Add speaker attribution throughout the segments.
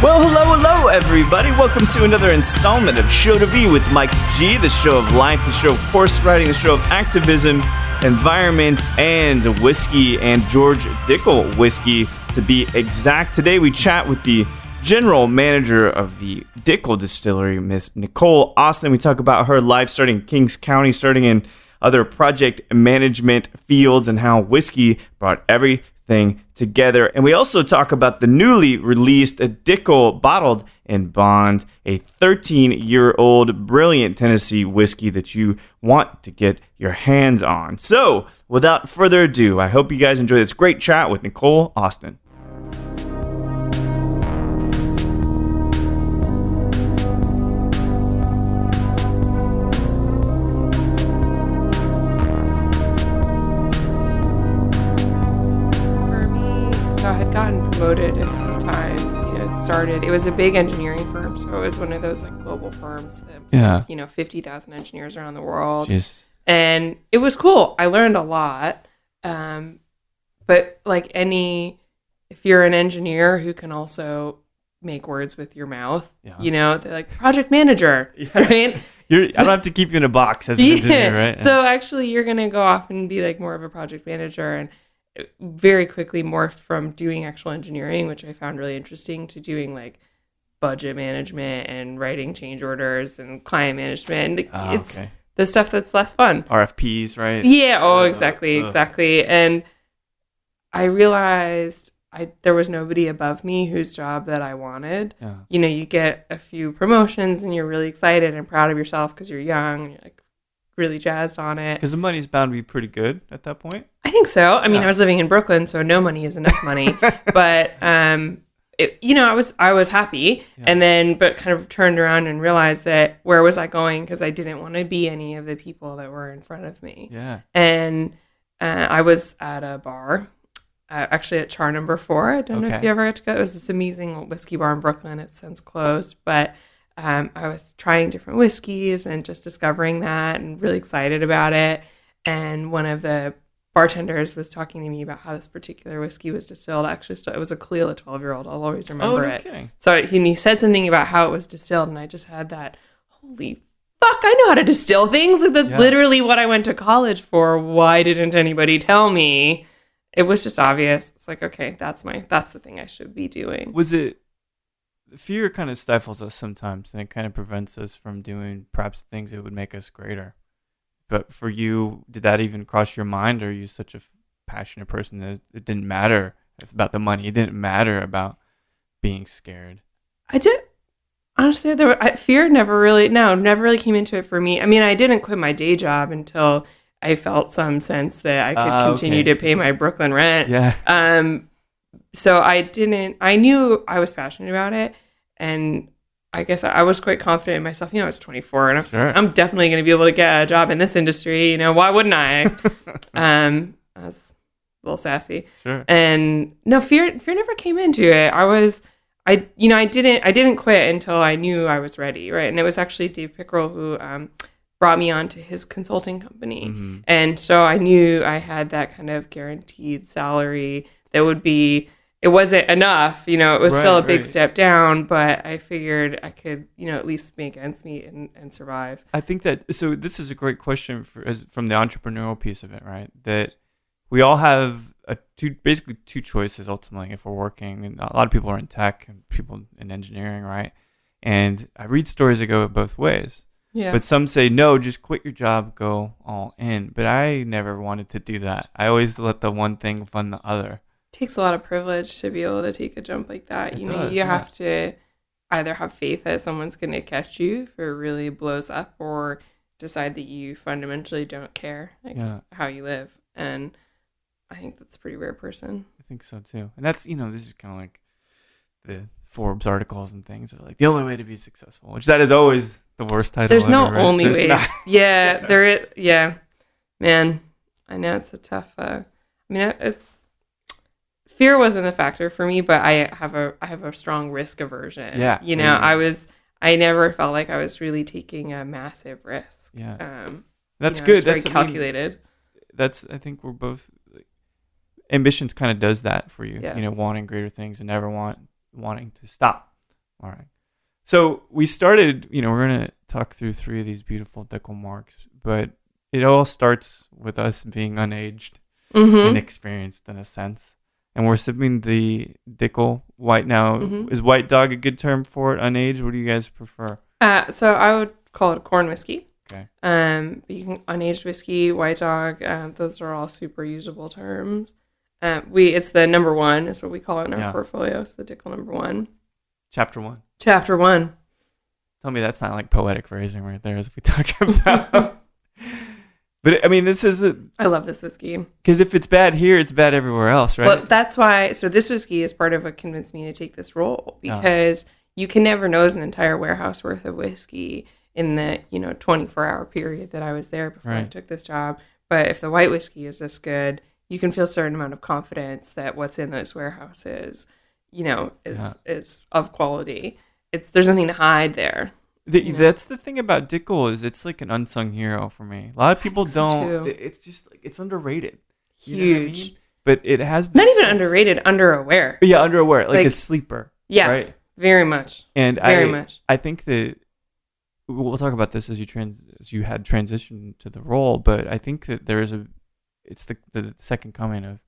Speaker 1: Well, hello, everybody. Welcome to another installment of Show to V with Mike G, the show of life, the show of horse riding, the show of activism, environment, and whiskey, and George Dickel whiskey, to be exact. Today, we chat with the general manager of the Dickel Distillery, Miss Nicole Austin. We talk about her life starting in Kings County, starting in other project management fields, and how whiskey brought everything together. And we also talk about the newly released Dickel Bottled in Bond, a 13-year-old brilliant Tennessee whiskey that you want to get your hands on. So, without further ado, I hope you guys enjoy this great chat with Nicole Austin.
Speaker 2: Promoted a few times. It was a big engineering firm, so it was one of those like global firms that was, 50,000 engineers around the world.
Speaker 1: Jeez.
Speaker 2: And it was cool. I learned a lot. But like if you're an engineer who can also make words with your mouth, they're like project manager, right?
Speaker 1: I don't have to keep you in a box as an engineer, right?
Speaker 2: So actually you're going to go off and be like more of a project manager, and very quickly morphed from doing actual engineering, which I found really interesting, to doing like budget management and writing change orders and client management. It's the stuff that's less fun.
Speaker 1: RFPs, right?
Speaker 2: Yeah. Exactly. And I realized there was nobody above me whose job that I wanted. Yeah. You get a few promotions and you're really excited and proud of yourself because you're young and you're like really jazzed on it.
Speaker 1: Because the money's bound to be pretty good at that point.
Speaker 2: I think so. I mean, I was living in Brooklyn, so no money is enough money. But I was happy, but kind of turned around and realized that where was I going? Because I didn't want to be any of the people that were in front of me.
Speaker 1: Yeah.
Speaker 2: And I was at a bar, actually at Char Number 4. I don't know if you ever got to go. It was this amazing whiskey bar in Brooklyn. It's since closed, but I was trying different whiskeys and just discovering that and really excited about it. And one of the bartenders was talking to me about how this particular whiskey was distilled. Actually, it was a Kalila 12-year-old. I'll always remember it. Kidding. So he said something about how it was distilled, and I just had that, holy fuck, I know how to distill things. That's literally what I went to college for. Why didn't anybody tell me? It was just obvious. It's like, okay, that's the thing I should be doing.
Speaker 1: Was it... Fear kind of stifles us sometimes, and it kind of prevents us from doing perhaps things that would make us greater. But for you, did that even cross your mind, or are you such a passionate person that it didn't matter about the money? It didn't matter about being scared?
Speaker 2: I did. Honestly, fear never really came into it for me. I mean, I didn't quit my day job until I felt some sense that I could continue to pay my Brooklyn rent.
Speaker 1: Yeah.
Speaker 2: So I knew I was passionate about it, and I guess I was quite confident in myself. I was 24, and I'm definitely going to be able to get a job in this industry. Why wouldn't I? I was a little sassy.
Speaker 1: Sure.
Speaker 2: And no, fear never came into it. I didn't quit until I knew I was ready, right? And it was actually Dave Pickerel who brought me on to his consulting company. Mm-hmm. And so I knew I had that kind of guaranteed salary that would be, it wasn't enough, it was still a big step down, but I figured I could, at least make ends meet and survive.
Speaker 1: I think so this is a great question from the entrepreneurial piece of it, right? That we all have basically two choices ultimately if we're working, and a lot of people are in tech and people in engineering, right? And I read stories that go both ways.
Speaker 2: Yeah.
Speaker 1: But some say, no, just quit your job, go all in. But I never wanted to do that. I always let the one thing fund the other.
Speaker 2: It takes a lot of privilege to be able to take a jump like that. You have to either have faith that someone's going to catch you if it really blows up, or decide that you fundamentally don't care how you live. And I think that's a pretty rare person.
Speaker 1: I think so too. And that's, this is kind of like the Forbes articles and things are like the only way to be successful, which that is always the worst title.
Speaker 2: There's no
Speaker 1: right?
Speaker 2: only
Speaker 1: There's
Speaker 2: way.
Speaker 1: not.
Speaker 2: Yeah, there is. Yeah, man, I know it's a tough. It's fear wasn't a factor for me, but I have a strong risk aversion.
Speaker 1: Yeah,
Speaker 2: I never felt like I was really taking a massive risk.
Speaker 1: Yeah, that's
Speaker 2: good.
Speaker 1: That's
Speaker 2: very calculated.
Speaker 1: I think we're both. Ambitions kind of does that for you.
Speaker 2: Yeah.
Speaker 1: Wanting greater things and never wanting to stop. All right. So we started. We're gonna talk through 3 of these beautiful Dickel marks, but it all starts with us being unaged and inexperienced in a sense. And we're sipping the Dickel White now. Is White Dog a good term for it? Unaged? What do you guys prefer?
Speaker 2: So I would call it a corn whiskey.
Speaker 1: Okay.
Speaker 2: You can unaged whiskey, White Dog. Those are all super usable terms. It's the number 1 is what we call it in our portfolio. It's the Dickel number 1.
Speaker 1: Chapter 1.
Speaker 2: Chapter 1.
Speaker 1: Tell me that's not like poetic phrasing right there as we talk about. But I mean, this is
Speaker 2: I love this whiskey.
Speaker 1: Because if it's bad here, it's bad everywhere else, right?
Speaker 2: Well, that's why. So this whiskey is part of what convinced me to take this role, because you can never nose an entire warehouse worth of whiskey in the 24-hour period that I was there before I took this job. But if the white whiskey is this good, you can feel a certain amount of confidence that what's in those warehouses, is of quality. There's nothing to hide there.
Speaker 1: That's the thing about Dickel is it's like an unsung hero for me. A lot of people don't. So it's just like it's underrated.
Speaker 2: Huge.
Speaker 1: You know what I mean? But it has
Speaker 2: not even underrated, underaware.
Speaker 1: Yeah, underaware, like a sleeper.
Speaker 2: Yes,
Speaker 1: right?
Speaker 2: Very much.
Speaker 1: And
Speaker 2: very much.
Speaker 1: I think that we'll talk about this as you had transitioned to the role, but I think that it's the second coming of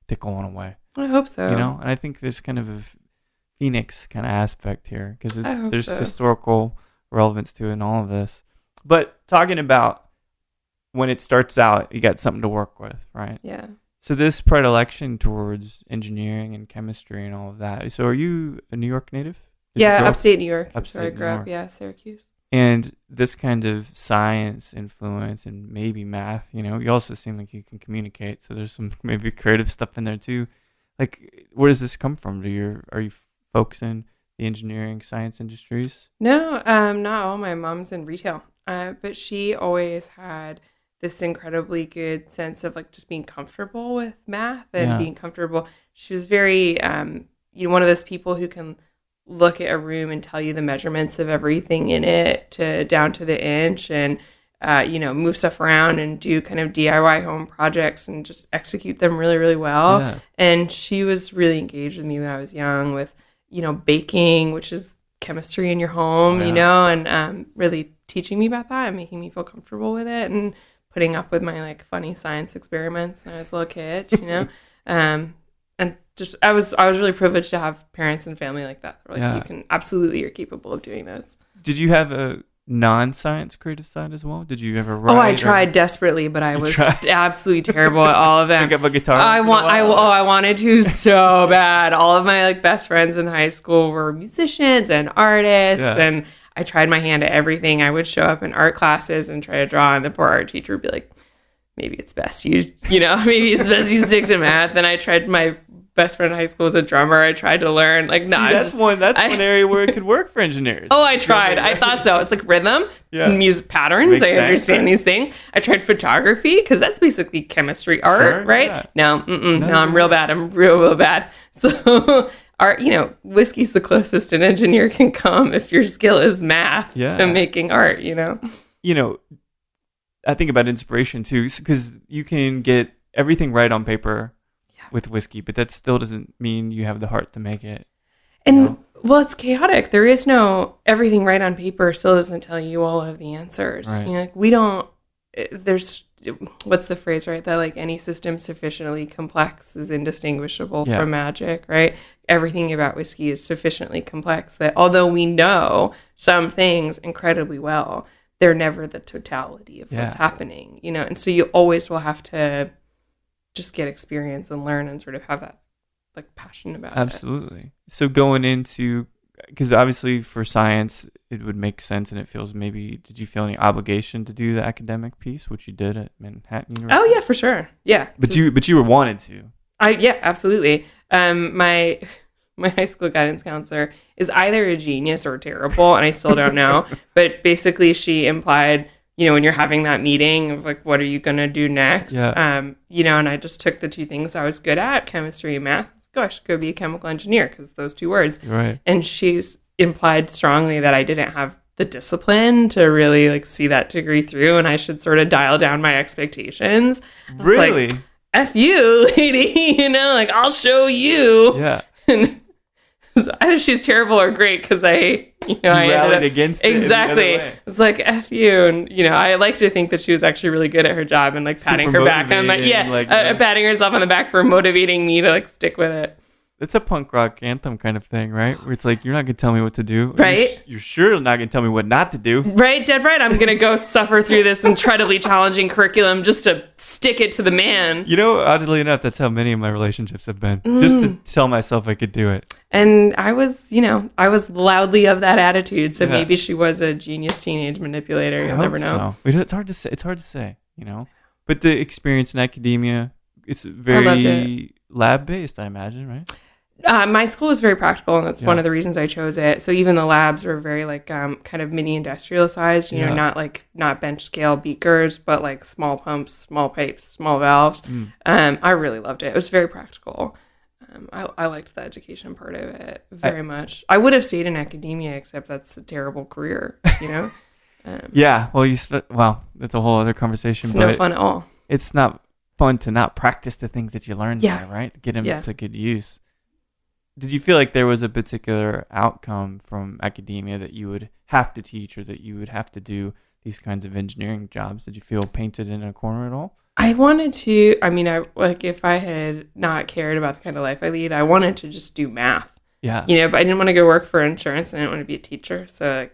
Speaker 1: Dickel on a way.
Speaker 2: I hope so.
Speaker 1: And I think there's kind of a Phoenix kind of aspect here because there's
Speaker 2: so.
Speaker 1: Historical relevance to it and all of this. But talking about when it starts out, you got something to work with, right?
Speaker 2: Yeah.
Speaker 1: So this predilection towards engineering and chemistry and all of that. So are you a New York native?
Speaker 2: Upstate New York.
Speaker 1: Upstate
Speaker 2: I grew up, Syracuse.
Speaker 1: And this kind of science influence and maybe math, you also seem like you can communicate. So there's some maybe creative stuff in there too. Like, where does this come from? Are you focusing the engineering science industries?
Speaker 2: No, not all. My mom's in retail, but she always had this incredibly good sense of like just being comfortable with math and being comfortable. She was very, one of those people who can look at a room and tell you the measurements of everything in it down to the inch and, move stuff around and do kind of DIY home projects and just execute them really, really well. Yeah. And she was really engaged with me when I was young with, baking, which is chemistry in your home, and really teaching me about that and making me feel comfortable with it and putting up with my like funny science experiments when I was a little kid, and just I was really privileged to have parents and family like that. You're capable of doing this.
Speaker 1: Did you have a non-science creative side as well? Did you ever write?
Speaker 2: Oh, I tried desperately, but I was absolutely terrible at all of them.
Speaker 1: Pick up a guitar.
Speaker 2: I wanted to so bad. All of my best friends in high school were musicians and artists, and I tried my hand at everything. I would show up in art classes and try to draw, and the poor art teacher would be like, "Maybe it's best you stick to math." And I tried. My best friend in high school was a drummer. I tried to learn
Speaker 1: that's one area where it could work for engineers.
Speaker 2: Oh, I tried. I thought so. It's like rhythm, music patterns. Makes sense. Understand these things. I tried photography because that's basically chemistry art, right? Yeah. No, I'm real bad. I'm real bad. So art, whiskey's the closest an engineer can come if your skill is math to making art.
Speaker 1: I think about inspiration too, because you can get everything right on paper with whiskey, but that still doesn't mean you have the heart to make it.
Speaker 2: And well, it's chaotic. There is no everything right on paper still doesn't tell you all of the answers.
Speaker 1: Right.
Speaker 2: We don't. There's what's the phrase, right? That like any system sufficiently complex is indistinguishable from magic, right? Everything about whiskey is sufficiently complex that although we know some things incredibly well, they're never the totality of what's happening, and so you always will have to just get experience and learn and sort of have that like passion about it.
Speaker 1: Absolutely. So going into, because obviously for science, it would make sense and it feels did you feel any obligation to do the academic piece, which you did at Manhattan University?
Speaker 2: Oh yeah, for sure. Yeah.
Speaker 1: But you were wanted to.
Speaker 2: Yeah, absolutely. my high school guidance counselor is either a genius or terrible, and I still don't know. But basically, she implied, when you're having that meeting of like, what are you going to do next?
Speaker 1: Yeah.
Speaker 2: And I just took the two things I was good at, chemistry and math. Go, I should go be a chemical engineer because those two words.
Speaker 1: Right.
Speaker 2: And she's implied strongly that I didn't have the discipline to really like see that degree through, and I should sort of dial down my expectations.
Speaker 1: Really?
Speaker 2: Like, F you, lady, like, I'll show you.
Speaker 1: Yeah.
Speaker 2: And so either she's terrible or great because I
Speaker 1: rallied against it.
Speaker 2: Exactly. It's like, F you. And, I like to think that she was actually really good at her job and like patting her back. I'm like, patting herself on the back for motivating me to like stick with it.
Speaker 1: It's a punk rock anthem kind of thing, right? Where it's like, you're not going to tell me what to do.
Speaker 2: Right.
Speaker 1: You're sure not going to tell me what not to do.
Speaker 2: Right, dead right. I'm going to go suffer through this incredibly challenging curriculum just to stick it to the man.
Speaker 1: Oddly enough, that's how many of my relationships have been. Just to tell myself I could do it.
Speaker 2: And I was loudly of that attitude. So maybe she was a genius teenage manipulator. You'll never know.
Speaker 1: So. It's hard to say, But the experience in academia, it's very lab-based, I imagine, right?
Speaker 2: My school was very practical, and that's one of the reasons I chose it. So even the labs were very like kind of mini industrial sized, not bench scale beakers, but like small pumps, small pipes, small valves. I really loved it. It was very practical. I liked the education part of it very much. I would have stayed in academia, except that's a terrible career,
Speaker 1: Yeah, well, that's a whole other conversation.
Speaker 2: It's no fun at all.
Speaker 1: It's not fun to not practice the things that you learn there, right? Get them to good use. Did you feel like there was a particular outcome from academia that you would have to teach or that you would have to do these kinds of engineering jobs? Did you feel painted in a corner at all?
Speaker 2: I wanted to, if I had not cared about the kind of life I lead, I wanted to just do math.
Speaker 1: Yeah.
Speaker 2: But I didn't want to go work for insurance and I didn't want to be a teacher. So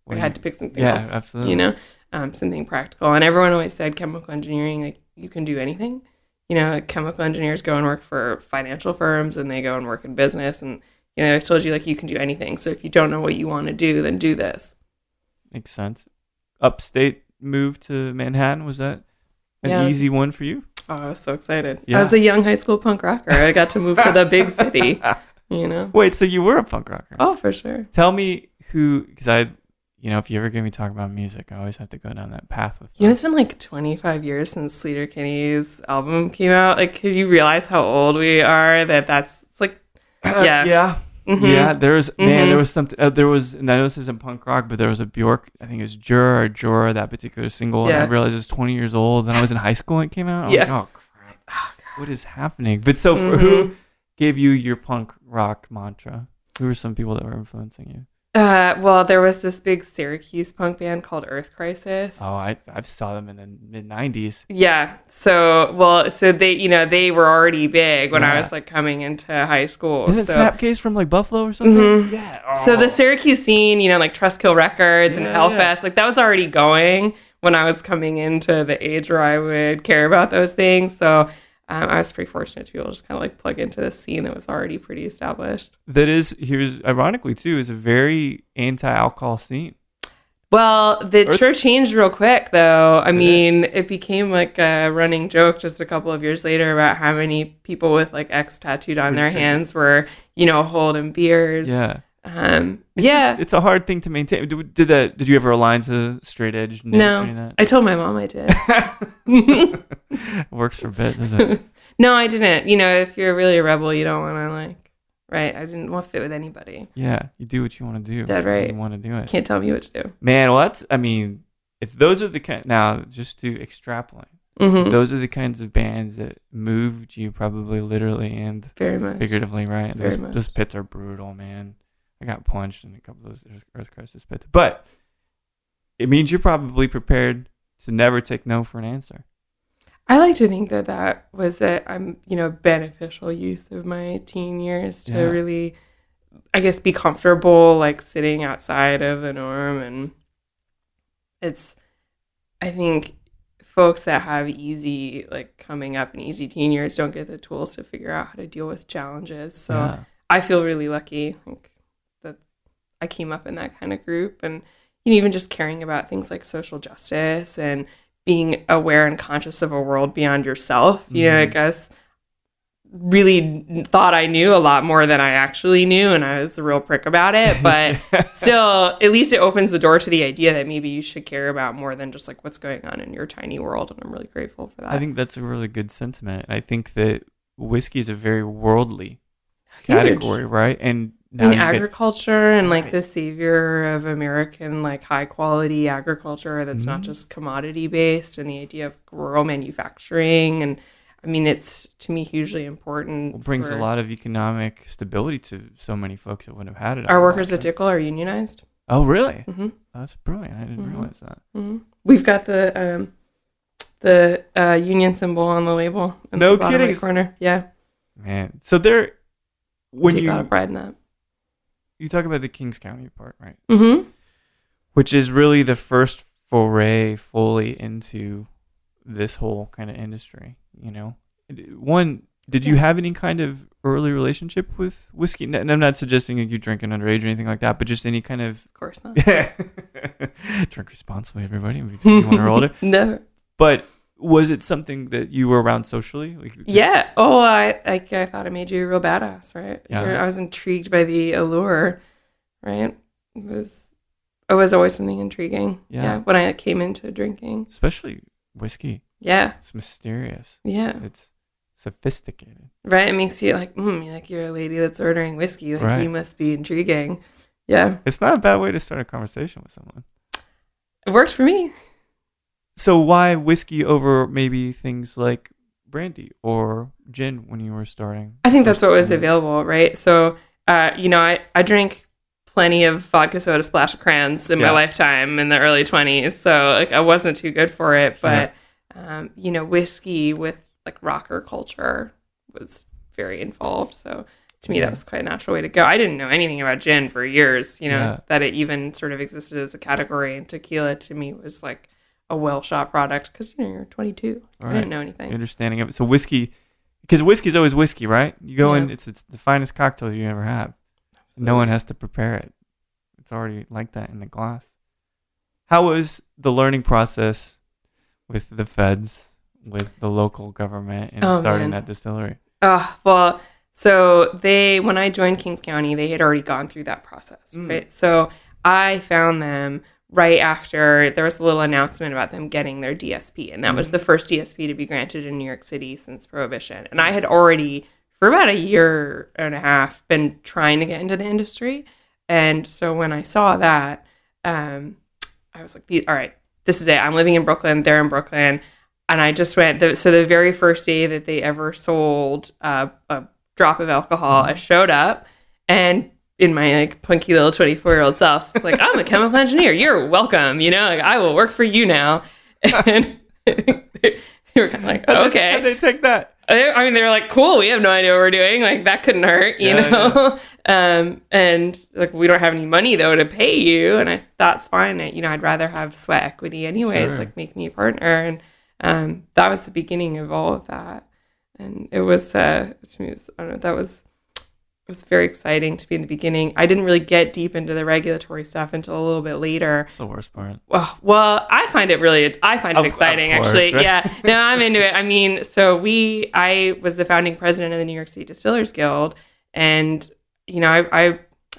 Speaker 2: I had to pick something else.
Speaker 1: Yeah, absolutely.
Speaker 2: Something practical. And everyone always said chemical engineering, like you can do anything. Chemical engineers go and work for financial firms and they go and work in business. And, I told you, like, you can do anything. So if you don't know what you want to do, then do this.
Speaker 1: Makes sense. Upstate move to Manhattan, was that an easy one for you?
Speaker 2: Oh, I was so excited.
Speaker 1: Yeah.
Speaker 2: I was a young high school punk rocker. I got to move to the big city,
Speaker 1: Wait, so you were a punk rocker?
Speaker 2: Oh, for sure.
Speaker 1: Tell me who, because if you ever get me talking about music, I always have to go down that path with
Speaker 2: it's been like 25 years since Sleater Kinney's album came out. Like, can you realize how old we are? It's like, yeah.
Speaker 1: Yeah.
Speaker 2: Mm-hmm.
Speaker 1: Yeah, there was something, and I know this isn't punk rock, but there was a Bjork, I think it was Jura, that particular single, and I realized it was 20 years old, and I was in high school when it came out. I was like, oh, crap. What is happening? But so, for who gave you your punk rock mantra? Who were some people that were influencing you?
Speaker 2: Well, there was this big Syracuse punk band called Earth Crisis.
Speaker 1: Oh, I saw them in the mid-90s.
Speaker 2: Yeah. So they were already big when I was like coming into high school.
Speaker 1: Isn't Snapcase from like Buffalo or something?
Speaker 2: Mm-hmm.
Speaker 1: Yeah. Oh.
Speaker 2: So the Syracuse scene, like Trustkill Records and Hellfest, like that was already going when I was coming into the age where I would care about those things. So I was pretty fortunate to be able to just kind of like plug into this scene that was already pretty established.
Speaker 1: Here's ironically too, is a very anti-alcohol scene.
Speaker 2: Well, sure changed real quick though. It became like a running joke just a couple of years later about how many people with like X tattooed on their hands were, holding beers.
Speaker 1: Yeah.
Speaker 2: It's
Speaker 1: it's a hard thing to maintain. Did you ever align to straight edge?
Speaker 2: No, I told my mom I did.
Speaker 1: Works for a bit, doesn't it?
Speaker 2: No, I didn't. If you're really a rebel, you don't want to right? I didn't want to fit with anybody.
Speaker 1: Yeah, you do what you want to do.
Speaker 2: Dead right.
Speaker 1: You want to do it.
Speaker 2: Can't tell me what to do.
Speaker 1: Man, well, if those are the kind, now just to extrapolate, if those are the kinds of bands that moved you probably literally and
Speaker 2: very much
Speaker 1: figuratively, right?
Speaker 2: Very much.
Speaker 1: Those pits are brutal, man. I got punched in a couple of those Earth Crisis pits. But it means you're probably prepared to never take no for an answer.
Speaker 2: I like to think that was a beneficial use of my teen years to really, I guess, be comfortable, like sitting outside of the norm. And I think folks that have easy, like coming up in easy teen years don't get the tools to figure out how to deal with challenges. So I feel really lucky that I came up in that kind of group, and even just caring about things like social justice and being aware and conscious of a world beyond yourself. I guess really thought I knew a lot more than I actually knew, and I was a real prick about it. But still, at least it opens the door to the idea that maybe you should care about more than just like what's going on in your tiny world. And I'm really grateful for that.
Speaker 1: I think that's a really good sentiment. I think that whiskey is a very worldly category, right? And now
Speaker 2: agriculture and like the savior of American like high quality agriculture that's not just commodity based, and the idea of rural manufacturing. And I mean, it's to me hugely important.
Speaker 1: It brings a lot of economic stability to so many folks that wouldn't have had it.
Speaker 2: Our workers at Dickel are unionized.
Speaker 1: Oh, really? Mm-hmm. Oh, that's brilliant. I didn't realize that.
Speaker 2: Mm-hmm. We've got the union symbol on the label. In
Speaker 1: no
Speaker 2: the bottom
Speaker 1: kidding.
Speaker 2: Right corner. Yeah.
Speaker 1: Man. So there, when
Speaker 2: Take a lot of pride in that.
Speaker 1: You talk about the Kings County part, right?
Speaker 2: Mm-hmm.
Speaker 1: Which is really the first foray fully into this whole kind of industry, you know? One, did you have any kind of early relationship with whiskey? And I'm not suggesting that you drinking underage or anything like that, but just any kind of...
Speaker 2: Of course not.
Speaker 1: Drink responsibly, everybody. 21 or older.
Speaker 2: Never.
Speaker 1: But was it something that you were around socially?
Speaker 2: Yeah. Oh, I thought it made you a real badass, right?
Speaker 1: Yeah.
Speaker 2: I was intrigued by the allure, right? It was always something intriguing. Yeah. When I came into drinking.
Speaker 1: Especially whiskey.
Speaker 2: Yeah.
Speaker 1: It's mysterious.
Speaker 2: Yeah.
Speaker 1: It's sophisticated.
Speaker 2: Right. It makes you like you're a lady that's ordering whiskey. Like
Speaker 1: right.
Speaker 2: You must be intriguing. Yeah.
Speaker 1: It's not a bad way to start a conversation with someone.
Speaker 2: It worked for me.
Speaker 1: So why whiskey over maybe things like brandy or gin when you were starting?
Speaker 2: I think that's what was available, right? So, I drank plenty of vodka soda splash crayons in my lifetime in the early 20s. So like I wasn't too good for it, but whiskey with like rocker culture was very involved. So to me, that was quite a natural way to go. I didn't know anything about gin for years, that it even sort of existed as a category. And tequila to me was like a well-shot product because, you're 22. Right. I didn't know anything.
Speaker 1: Understanding of it. So whiskey, because whiskey's always whiskey, right? You go in, it's the finest cocktail you ever have. Absolutely. No one has to prepare it. It's already like that in the glass. How was the learning process with the feds, with the local government, and starting that distillery?
Speaker 2: Well, so when I joined Kings County, they had already gone through that process, right? So I found them right after there was a little announcement about them getting their DSP, and that was the first DSP to be granted in New York City since Prohibition. And I had already, for about a year and a half, been trying to get into the industry. And so when I saw that, I was like, all right, this is it. I'm living in Brooklyn. They're in Brooklyn. And I just went, so the very first day that they ever sold a drop of alcohol, I showed up, and in my like punky little 24-year-old self, it's like, I'm a chemical engineer. You're welcome. Like, I will work for you now. And they were kind of like, okay.
Speaker 1: How'd they take that?
Speaker 2: I mean, they were like, cool. We have no idea what we're doing. Like, that couldn't hurt, you know? Yeah. And like, we don't have any money though to pay you. And that's fine. I'd rather have sweat equity anyways, like make me a partner. And that was the beginning of all of that. And it was, to me, it was very exciting to be in the beginning. I didn't really get deep into the regulatory stuff until a little bit later.
Speaker 1: That's the worst part.
Speaker 2: Well, I find it exciting, actually. Right? Yeah, no, I'm into it. I mean, I was the founding president of the New York City Distillers Guild, and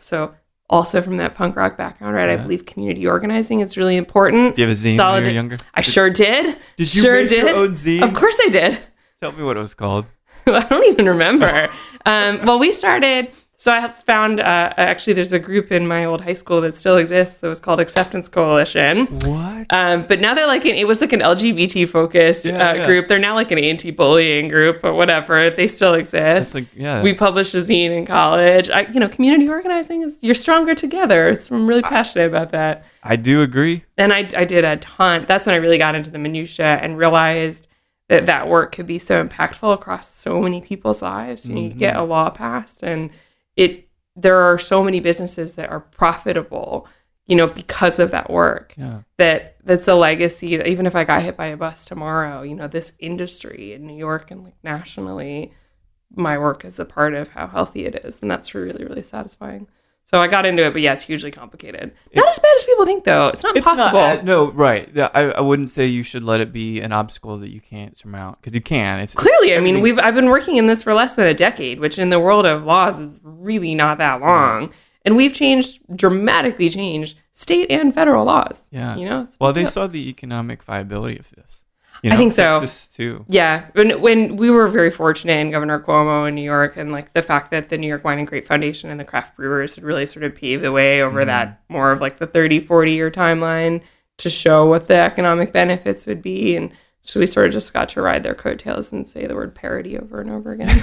Speaker 2: so also from that punk rock background, right? I believe community organizing is really important.
Speaker 1: Do you have a zine when you were younger?
Speaker 2: I sure did.
Speaker 1: Did you make your own zine?
Speaker 2: Of course I did.
Speaker 1: Tell me what it was called.
Speaker 2: I don't even remember. Well, we started, so I have found, actually there's a group in my old high school that still exists that was called Acceptance Coalition.
Speaker 1: What?
Speaker 2: But now they're it was like an LGBT focused group. They're now like an anti-bullying group or whatever. They still exist. We published a zine in college. Community organizing you're stronger together. I'm really passionate about that.
Speaker 1: I do agree.
Speaker 2: And I did a ton. That's when I really got into the minutia and realized that work could be so impactful across so many people's lives. You get a law passed, and there are so many businesses that are profitable, because of that work. Yeah. That's a legacy that even if I got hit by a bus tomorrow, this industry in New York and like nationally, my work is a part of how healthy it is, and that's really, really satisfying. So I got into it, but yeah, it's hugely complicated. Not as bad as people think, though. It's not impossible.
Speaker 1: No, right. I wouldn't say you should let it be an obstacle that you can't surmount, because you can.
Speaker 2: Clearly, I mean, I've been working in this for less than a decade, which in the world of laws is really not that long. Yeah. And we've dramatically changed state and federal laws.
Speaker 1: Yeah. They saw the economic viability of this.
Speaker 2: I think
Speaker 1: Texas
Speaker 2: so.
Speaker 1: Too.
Speaker 2: Yeah. When we were very fortunate in Governor Cuomo in New York, and like the fact that the New York Wine and Grape Foundation and the craft brewers had really sort of paved the way over that more of like the 30, 40 year timeline to show what the economic benefits would be. And so we sort of just got to ride their coattails and say the word parity over and over again.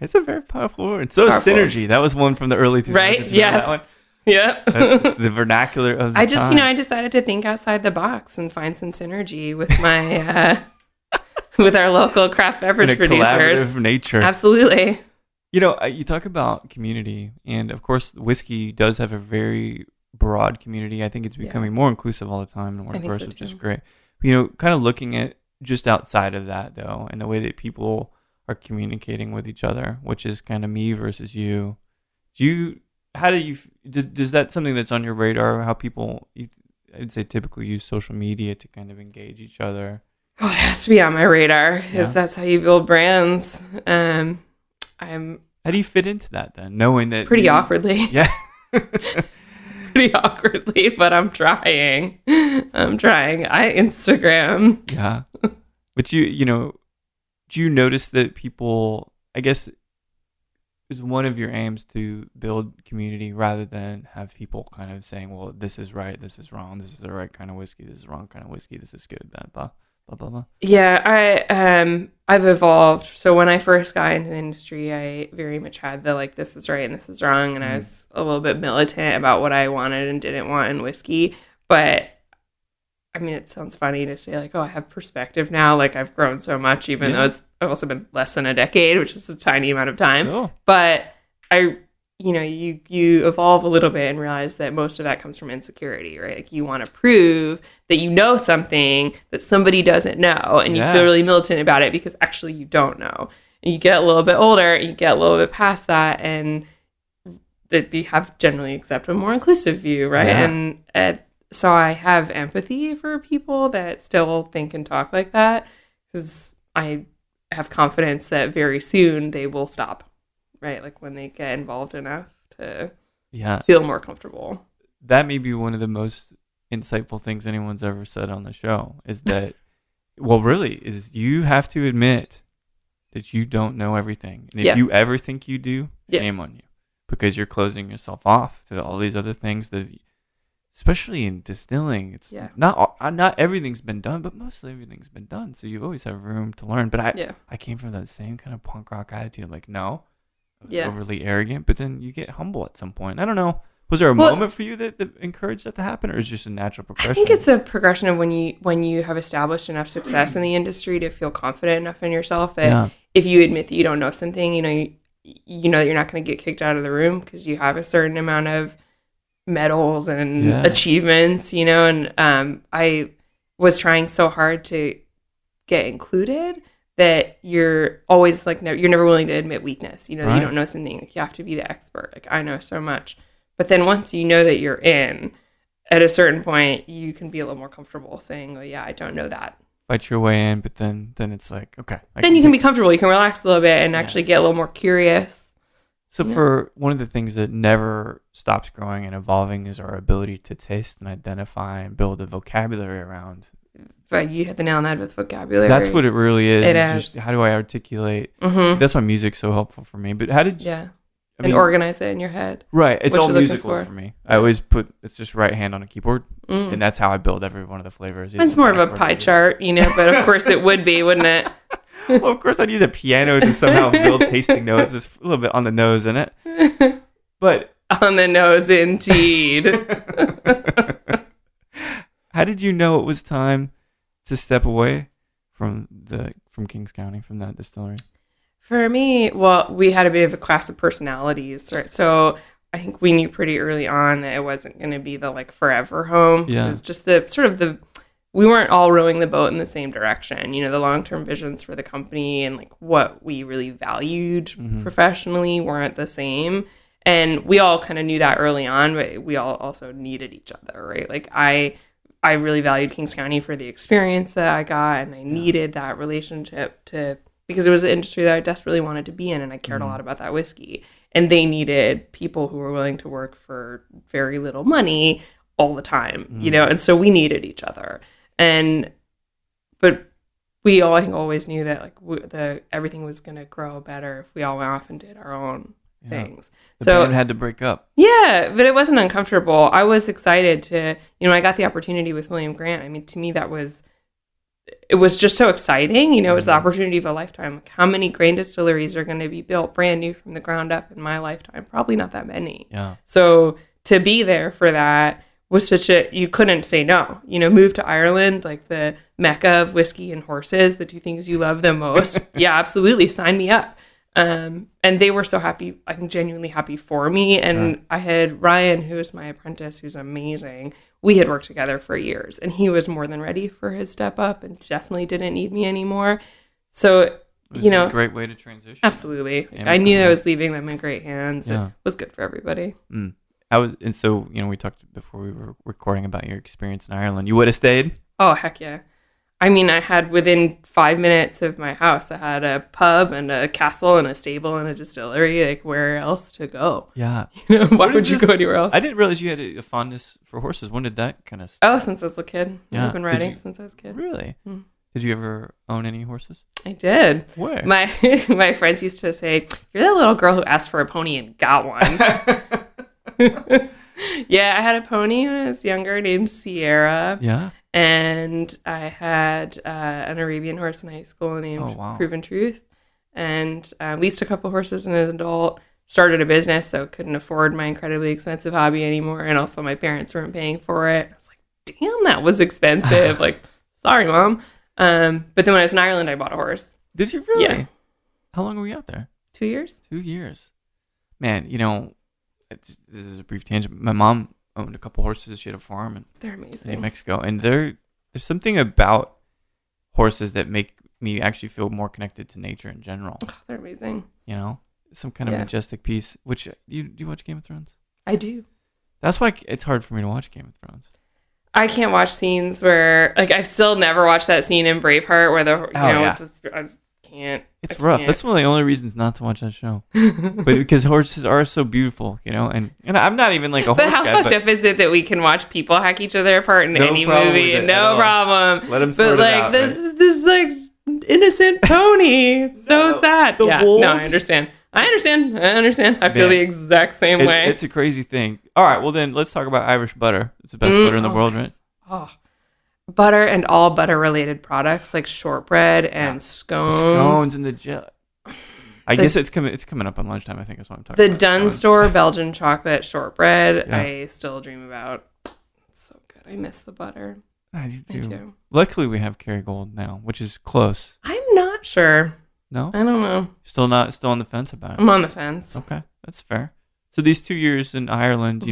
Speaker 1: It's a very powerful word. So is synergy. That was one from the early 2000s.
Speaker 2: Right? Yes. Yeah.
Speaker 1: That's the vernacular of the time.
Speaker 2: I decided to think outside the box and find some synergy with my with our local craft beverage producers.
Speaker 1: Collaborative nature.
Speaker 2: Absolutely.
Speaker 1: You talk about community, and of course, whiskey does have a very broad community. I think it's becoming more inclusive all the time, and which is great. Kind of looking at just outside of that, though, and the way that people are communicating with each other, which is kind of me versus you. Does that something that's on your radar? How people, I'd say, typically use social media to kind of engage each other?
Speaker 2: Oh, it has to be on my radar, because that's how you build brands. How
Speaker 1: do you fit into that then, knowing that
Speaker 2: pretty awkwardly?
Speaker 1: Yeah.
Speaker 2: Pretty awkwardly, but I'm trying. I Instagram.
Speaker 1: Yeah. But do you notice that people, I guess, is one of your aims to build community rather than have people kind of saying, well, this is right, this is wrong, this is the right kind of whiskey, this is the wrong kind of whiskey, this is good, blah, blah, blah, blah, blah.
Speaker 2: Yeah, I've evolved. So when I first got into the industry, I very much had the, like, this is right and this is wrong, and I was a little bit militant about what I wanted and didn't want in whiskey. But I mean, it sounds funny to say, like, oh, I have perspective now. Like, I've grown so much, even though I've also been less than a decade, which is a tiny amount of time. Oh. But you evolve a little bit and realize that most of that comes from insecurity, right? Like, you want to prove that you know something that somebody doesn't know, and you feel really militant about it because actually you don't know. And you get a little bit older, and you get a little bit past that, and that we have generally accepted a more inclusive view, right? Yeah. And so I have empathy for people that still think and talk like that, because I have confidence that very soon they will stop, right? Like when they get involved enough to feel more comfortable.
Speaker 1: That may be one of the most insightful things anyone's ever said on the show, is that, well, really, is you have to admit that you don't know everything. And if you ever think you do, shame on you, because you're closing yourself off to all these other things that... Especially in distilling, it's not everything's been done, but mostly everything's been done. So you always have room to learn. But I came from that same kind of punk rock attitude. I'm like, no, overly arrogant. But then you get humble at some point. I don't know. Was there a moment for you that encouraged that to happen, or is it just a natural progression?
Speaker 2: I think it's a progression of when you have established enough success in the industry to feel confident enough in yourself that if you admit that you don't know something, you know that you're not going to get kicked out of the room because you have a certain amount of medals and achievements, and I was trying so hard to get included that you're always like, you're never willing to admit weakness, that you don't know something. Like, you have to be the expert. Like, I know so much, but then once you know that you're in, at a certain point you can be a little more comfortable saying, oh yeah, I don't know that.
Speaker 1: Fight your way in, but then it's like, okay,
Speaker 2: then you can be comfortable, you can relax a little bit and actually get a little more curious.
Speaker 1: So for one of the things that never stops growing and evolving is our ability to taste and identify and build a vocabulary around.
Speaker 2: But you hit the nail on the head with vocabulary.
Speaker 1: That's what it really is.
Speaker 2: It is.
Speaker 1: Just how do I articulate? Mm-hmm. That's why music's so helpful for me. But how did you...
Speaker 2: and organize it in your head.
Speaker 1: Right. It's all musical for me. I always it's just right hand on a keyboard. And that's how I build every one of the flavors.
Speaker 2: It's more of a pie chart, but of course it would be, wouldn't it?
Speaker 1: Well, of course, I'd use a piano to somehow build tasting notes. It's a little bit on the nose, isn't it? But
Speaker 2: on the nose, indeed.
Speaker 1: How did you know it was time to step away from Kings County, from that distillery?
Speaker 2: For me, well, we had a bit of a class of personalities, right? So I think we knew pretty early on that it wasn't going to be the forever home. Yeah. It was just we weren't all rowing the boat in the same direction. The long-term visions for the company and what we really valued professionally weren't the same. And we all kind of knew that early on, but we all also needed each other, right? Like I really valued Kings County for the experience that I got, and I needed that relationship because it was an industry that I desperately wanted to be in, and I cared a lot about that whiskey. And they needed people who were willing to work for very little money all the time, you know? And so we needed each other. But we all, I think, always knew that like everything was going to grow better if we all went off and did our own things.
Speaker 1: The band had to break up.
Speaker 2: Yeah, but it wasn't uncomfortable. I was excited to, I got the opportunity with William Grant. I mean, to me, it was just so exciting. It was the opportunity of a lifetime. Like, how many grain distilleries are going to be built brand new from the ground up in my lifetime? Probably not that many.
Speaker 1: Yeah.
Speaker 2: So to be there for that was you couldn't say no. Move to Ireland, like the mecca of whiskey and horses, the two things you love the most. Yeah, absolutely. Sign me up. And they were so happy, I think genuinely happy for me. And I had Ryan, who is my apprentice, who's amazing. We had worked together for years, and he was more than ready for his step up and definitely didn't need me anymore. So,
Speaker 1: It's a great way to transition.
Speaker 2: Absolutely. I knew I was leaving them in great hands. Yeah. It was good for everybody.
Speaker 1: We talked before we were recording about your experience in Ireland. You would have stayed?
Speaker 2: Oh, heck yeah. I mean, I had within 5 minutes of my house, I had a pub and a castle and a stable and a distillery. Like, where else to go?
Speaker 1: Yeah.
Speaker 2: Why would you go anywhere else?
Speaker 1: I didn't realize you had a fondness for horses. When did that kind of
Speaker 2: start? Oh, since I was a kid. Yeah. I've been riding since I was a kid.
Speaker 1: Really? Did you ever own any horses?
Speaker 2: I did.
Speaker 1: Where?
Speaker 2: My friends used to say, "You're that little girl who asked for a pony and got one." Yeah, I had a pony when I was younger named Sierra.
Speaker 1: Yeah.
Speaker 2: And I had an Arabian horse in high school named Proven Truth. And leased a couple horses as an adult. Started a business, so couldn't afford my incredibly expensive hobby anymore. And also my parents weren't paying for it. I was like, damn, that was expensive. Like, sorry, Mom. But then when I was in Ireland, I bought a horse.
Speaker 1: Did you really?
Speaker 2: Yeah.
Speaker 1: How long were you out there?
Speaker 2: 2 years.
Speaker 1: 2 years. Man, this is a brief tangent. My mom owned a couple horses. She had a farm
Speaker 2: they're amazing.
Speaker 1: in New Mexico. And there's something about horses that make me actually feel more connected to nature in general.
Speaker 2: Oh, they're amazing.
Speaker 1: Some kind of majestic piece. Which, do you watch Game of Thrones?
Speaker 2: I do.
Speaker 1: That's why it's hard for me to watch Game of Thrones.
Speaker 2: I can't watch scenes where, like, I've still never watched that scene in Braveheart where I can't.
Speaker 1: It's rough. That's one of the only reasons not to watch that show. But because horses are so beautiful, and I'm not even like a horse guy.
Speaker 2: But how fucked up is it that we can watch people hack each other apart in any movie and no problem?
Speaker 1: Let them sort it out.
Speaker 2: But like this like innocent pony. It's so sad.
Speaker 1: Wolves?
Speaker 2: No, I understand. I feel the exact same way.
Speaker 1: It's a crazy thing. All right, well then let's talk about Irish butter. It's the best butter in the world, right?
Speaker 2: Oh. Butter and all butter-related products like shortbread and scones.
Speaker 1: The scones and the gel. I guess it's coming up on lunchtime. I think that's what I'm talking about.
Speaker 2: The Dunn Store Belgian chocolate shortbread. I still dream about. It's so good. I miss the butter.
Speaker 1: I do too. Luckily, we have Kerrygold now, which is close.
Speaker 2: I'm not sure.
Speaker 1: No,
Speaker 2: I don't know.
Speaker 1: Still on the fence about it.
Speaker 2: I'm on the fence.
Speaker 1: Okay, that's fair. So these 2 years in Ireland,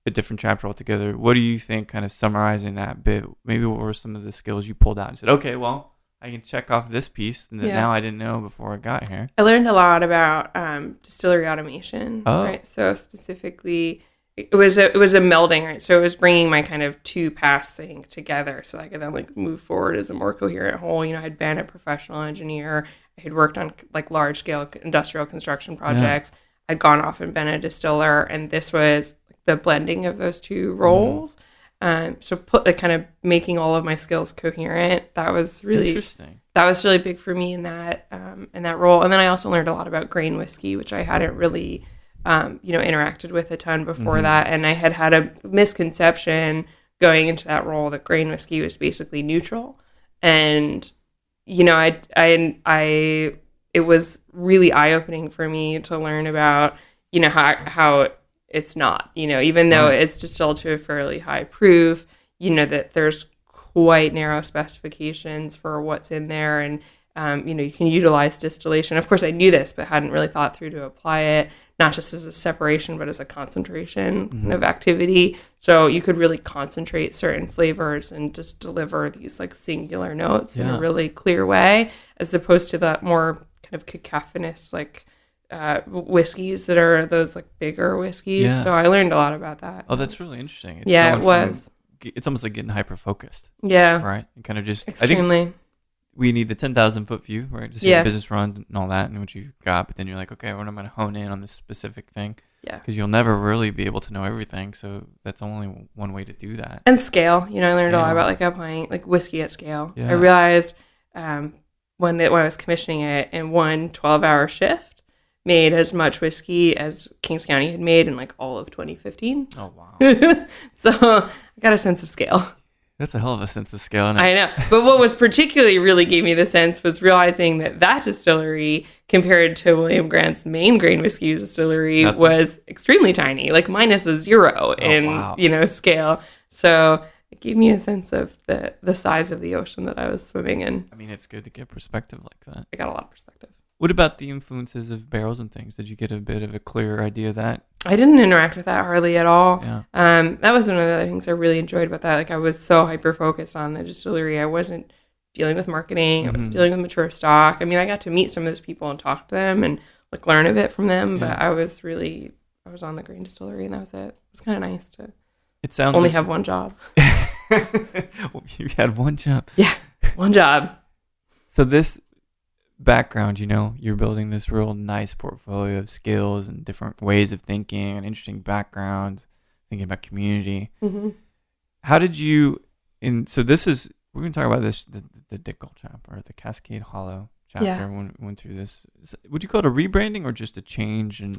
Speaker 1: a different chapter altogether. What do you think, kind of summarizing that bit? Maybe what were some of the skills you pulled out and said, okay, well, I can check off this piece that now I didn't know before I got here.
Speaker 2: I learned a lot about distillery automation.
Speaker 1: Oh.
Speaker 2: Right. So specifically, it was a melding, right? So it was bringing my kind of two paths, I think, together, so I could then like move forward as a more coherent whole. I'd been a professional engineer. I had worked on like large scale industrial construction projects. Yeah. I'd gone off and been a distiller, and this was the blending of those two roles. So kind of making all of my skills coherent. That was really
Speaker 1: interesting.
Speaker 2: That was really big for me in that role. And then I also learned a lot about grain whiskey, which I hadn't really interacted with a ton before that. And I had a misconception going into that role that grain whiskey was basically neutral. And it was really eye-opening for me to learn about how it's not, even though it's distilled to a fairly high proof, that there's quite narrow specifications for what's in there. And, you can utilize distillation. Of course, I knew this, but hadn't really thought through to apply it, not just as a separation, but as a concentration kind of activity. So you could really concentrate certain flavors and just deliver these like singular notes in a really clear way, as opposed to the more kind of cacophonous, like whiskeys that are those like bigger whiskeys.
Speaker 1: Yeah.
Speaker 2: So I learned a lot about that.
Speaker 1: Oh, that's really interesting. It's
Speaker 2: it was.
Speaker 1: It's almost like getting hyper focused.
Speaker 2: Yeah.
Speaker 1: Right. And kind of just
Speaker 2: Extremely.
Speaker 1: I think we need the 10,000 foot view, right? To see the business run and all that and what you've got. But then you're like, okay, when am I going to hone in on this specific thing?
Speaker 2: Yeah.
Speaker 1: Because you'll never really be able to know everything. So that's only one way to do that.
Speaker 2: And scale. I learned a lot about like applying like whiskey at scale.
Speaker 1: Yeah.
Speaker 2: I realized when I was commissioning it in one 12-hour shift, made as much whiskey as Kings County had made in like all of 2015.
Speaker 1: Oh, wow.
Speaker 2: So I got a sense of scale.
Speaker 1: That's a hell of a sense of scale.
Speaker 2: I know. But what was particularly really gave me the sense was realizing that distillery compared to William Grant's main grain whiskey distillery was extremely tiny, like minus a zero in scale. So it gave me a sense of the size of the ocean that I was swimming in.
Speaker 1: I mean, it's good to get perspective like that.
Speaker 2: I got a lot of perspective.
Speaker 1: What about the influences of barrels and things? Did you get a bit of a clearer idea of that?
Speaker 2: I didn't interact with that hardly at all.
Speaker 1: Yeah.
Speaker 2: That was one of the other things I really enjoyed about that. Like I was so hyper-focused on the distillery. I wasn't dealing with marketing. I wasn't dealing with mature stock. I mean, I got to meet some of those people and talk to them and like learn a bit from them. But I was on the grain distillery and that was it. It was kind of nice to only have one job.
Speaker 1: You had one job.
Speaker 2: Yeah, one job.
Speaker 1: So this background, you're building this real nice portfolio of skills and different ways of thinking and interesting backgrounds, thinking about community. Mm-hmm. How did you, so this is, we're going to talk about this, the Dickel chapter, or the Cascade Hollow chapter.
Speaker 2: Yeah.
Speaker 1: When we went through this. Would you call it a rebranding or just a change in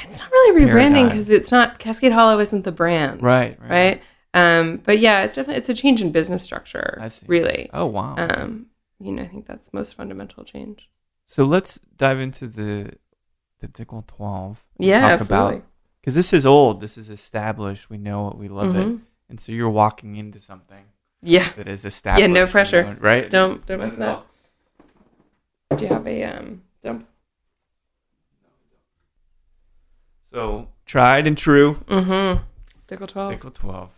Speaker 2: it's not really rebranding because it's not, Cascade Hollow isn't the brand.
Speaker 1: Right.
Speaker 2: But yeah, it's a change in business structure.
Speaker 1: I see.
Speaker 2: Really.
Speaker 1: Oh, wow.
Speaker 2: I think that's the most fundamental change.
Speaker 1: So let's dive into the Dickel 12.
Speaker 2: Yeah,
Speaker 1: talk
Speaker 2: absolutely.
Speaker 1: Because this is old. This is established. We know it. We love it. And so you're walking into something.
Speaker 2: Yeah.
Speaker 1: That is established.
Speaker 2: Yeah, no pressure.
Speaker 1: Right?
Speaker 2: Don't mess it up. Do you have a dump?
Speaker 1: So tried and true.
Speaker 2: Mm-hmm. Dickel 12.
Speaker 1: Dickel 12.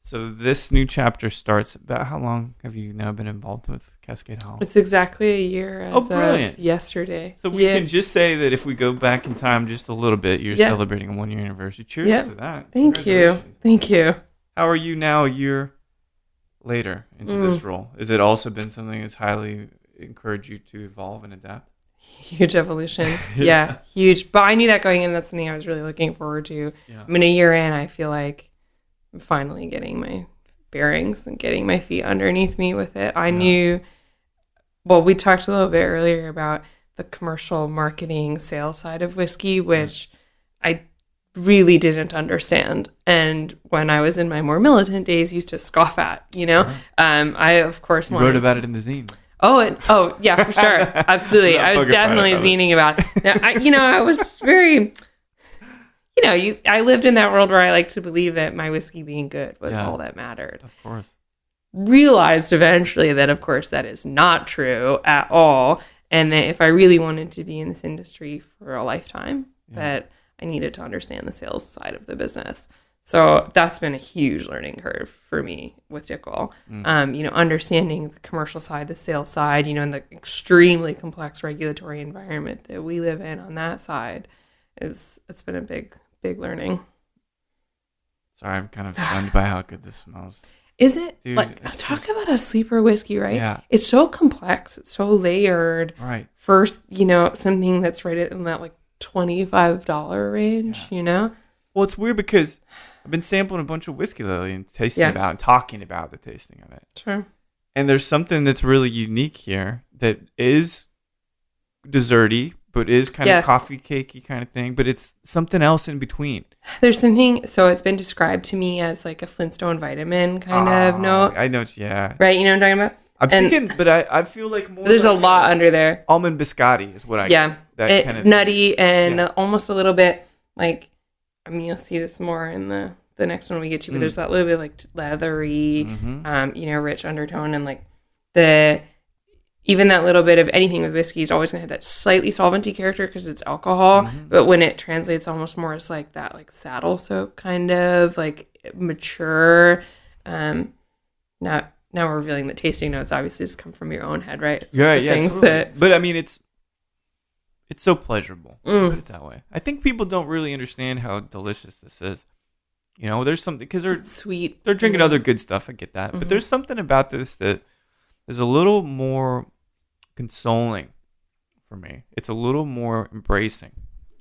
Speaker 1: So this new chapter starts about how long have you now been involved with Cascade Hollow?
Speaker 2: It's exactly a year as of yesterday.
Speaker 1: So we can just say that if we go back in time just a little bit, you're celebrating a 1-year anniversary. Cheers to that.
Speaker 2: Thank you.
Speaker 1: How are you now a year later into this role? Has it also been something that's highly encouraged you to evolve and adapt?
Speaker 2: Huge evolution. Yeah, huge. But I knew that going in. That's something I was really looking forward to.
Speaker 1: Yeah.
Speaker 2: I mean, a year in, I feel like I'm finally getting my bearings and getting my feet underneath me with it. I knew, we talked a little bit earlier about the commercial marketing sales side of whiskey, which I really didn't understand. And when I was in my more militant days, used to scoff at, I, of course,
Speaker 1: wrote about it in the zine.
Speaker 2: Oh, yeah, for sure. Absolutely. I was definitely zining about it. I was very, I lived in that world where I like to believe that my whiskey being good was all that mattered.
Speaker 1: Of course.
Speaker 2: Realized eventually that, of course, that is not true at all. And that if I really wanted to be in this industry for a lifetime, that I needed to understand the sales side of the business. So that's been a huge learning curve for me with Dickel. Understanding the commercial side, the sales side, and the extremely complex regulatory environment that we live in on that side it's been a big learning.
Speaker 1: Sorry, I'm kind of stunned by how good this smells.
Speaker 2: Is it?
Speaker 1: Dude,
Speaker 2: talk about a sleeper whiskey, right?
Speaker 1: Yeah.
Speaker 2: It's so complex. It's so layered.
Speaker 1: Right.
Speaker 2: First, something that's right in that like $25 range,
Speaker 1: Well, it's weird because I've been sampling a bunch of whiskey lately and tasting about and talking about the tasting of it.
Speaker 2: Sure.
Speaker 1: And there's something that's really unique here that is desserty, but is kind of coffee cakey kind of thing, but it's something else in between.
Speaker 2: There's something, so it's been described to me as like a Flintstone vitamin kind of note.
Speaker 1: I know,
Speaker 2: Right, you know what I'm talking about?
Speaker 1: I'm thinking, but I feel like more
Speaker 2: there's
Speaker 1: like
Speaker 2: a lot under there.
Speaker 1: Almond biscotti is what I get. That kind of
Speaker 2: nutty and almost a little bit like, you'll see this more in the next one we get to, but there's that little bit like leathery, rich undertone, and like even that little bit of anything with whiskey is always going to have that slightly solventy character because it's alcohol, but when it translates almost more as like that like saddle soap kind of like mature, not now we're revealing that tasting notes obviously just come from your own head, right? It's
Speaker 1: Things totally. But I mean, it's so pleasurable. Put it that way. I think people don't really understand how delicious this is. You know, there's something because they're
Speaker 2: sweet.
Speaker 1: They're drinking other good stuff. I get that, but there's something about this that is a little more consoling for me. It's a little more embracing.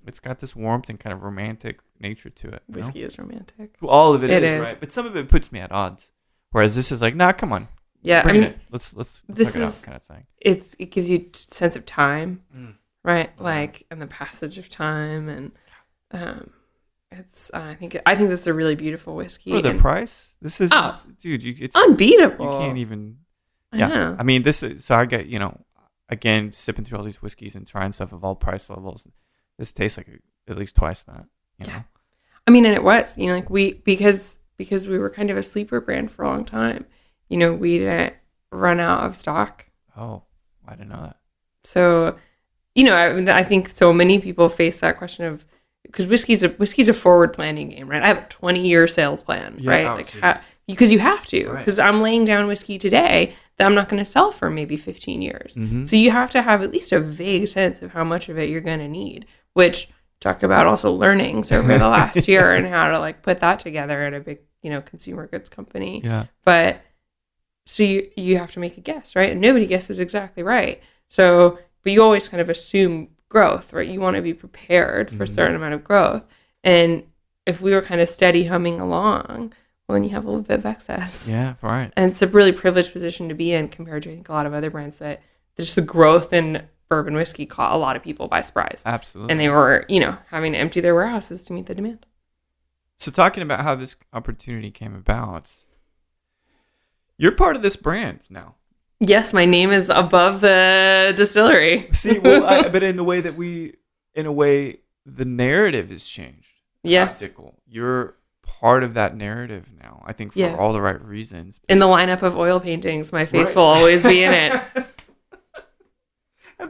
Speaker 1: It's got this warmth and kind of romantic nature to it.
Speaker 2: Whiskey is romantic.
Speaker 1: Well, all of it is, right? But some of it puts me at odds. Whereas this is like, nah, come on.
Speaker 2: Yeah,
Speaker 1: I mean, let's
Speaker 2: this
Speaker 1: check it out, kind of thing.
Speaker 2: It gives you a sense of time, right? Like, and the passage of time, and it's. I think this is a really beautiful whiskey.
Speaker 1: For the price, this is, dude, it's
Speaker 2: unbeatable.
Speaker 1: You can't even. Yeah, I mean, this is so. I get again sipping through all these whiskeys and trying stuff of all price levels. This tastes like at least twice that. You know?
Speaker 2: I mean, and it was like because we were kind of a sleeper brand for a long time. We didn't run out of stock.
Speaker 1: Oh, I didn't know that.
Speaker 2: So, I think so many people face that question of, because whiskey's a forward planning game, right? I have a 20-year sales plan, right? Because you have to, because I'm laying down whiskey today that I'm not going to sell for maybe 15 years. Mm-hmm. So you have to have at least a vague sense of how much of it you're going to need, which talk about also learnings over the last year and how to like put that together at a big, consumer goods company.
Speaker 1: Yeah.
Speaker 2: But so you have to make a guess, right? And nobody guesses exactly right. So, but you always kind of assume growth, right? You want to be prepared for a certain amount of growth. And if we were kind of steady humming along, well, then you have a little bit of excess.
Speaker 1: Yeah, right.
Speaker 2: And it's a really privileged position to be in compared to, I think, a lot of other brands that just the growth in bourbon whiskey caught a lot of people by surprise.
Speaker 1: Absolutely.
Speaker 2: And they were, having to empty their warehouses to meet the demand.
Speaker 1: So talking about how this opportunity came about, you're part of this brand now.
Speaker 2: Yes, my name is above the distillery.
Speaker 1: See, well, but in a way, the narrative has changed.
Speaker 2: Yes.
Speaker 1: Dickel. You're part of that narrative now, I think, for all the right reasons.
Speaker 2: In the lineup of oil paintings, my face will always be in it.
Speaker 1: Have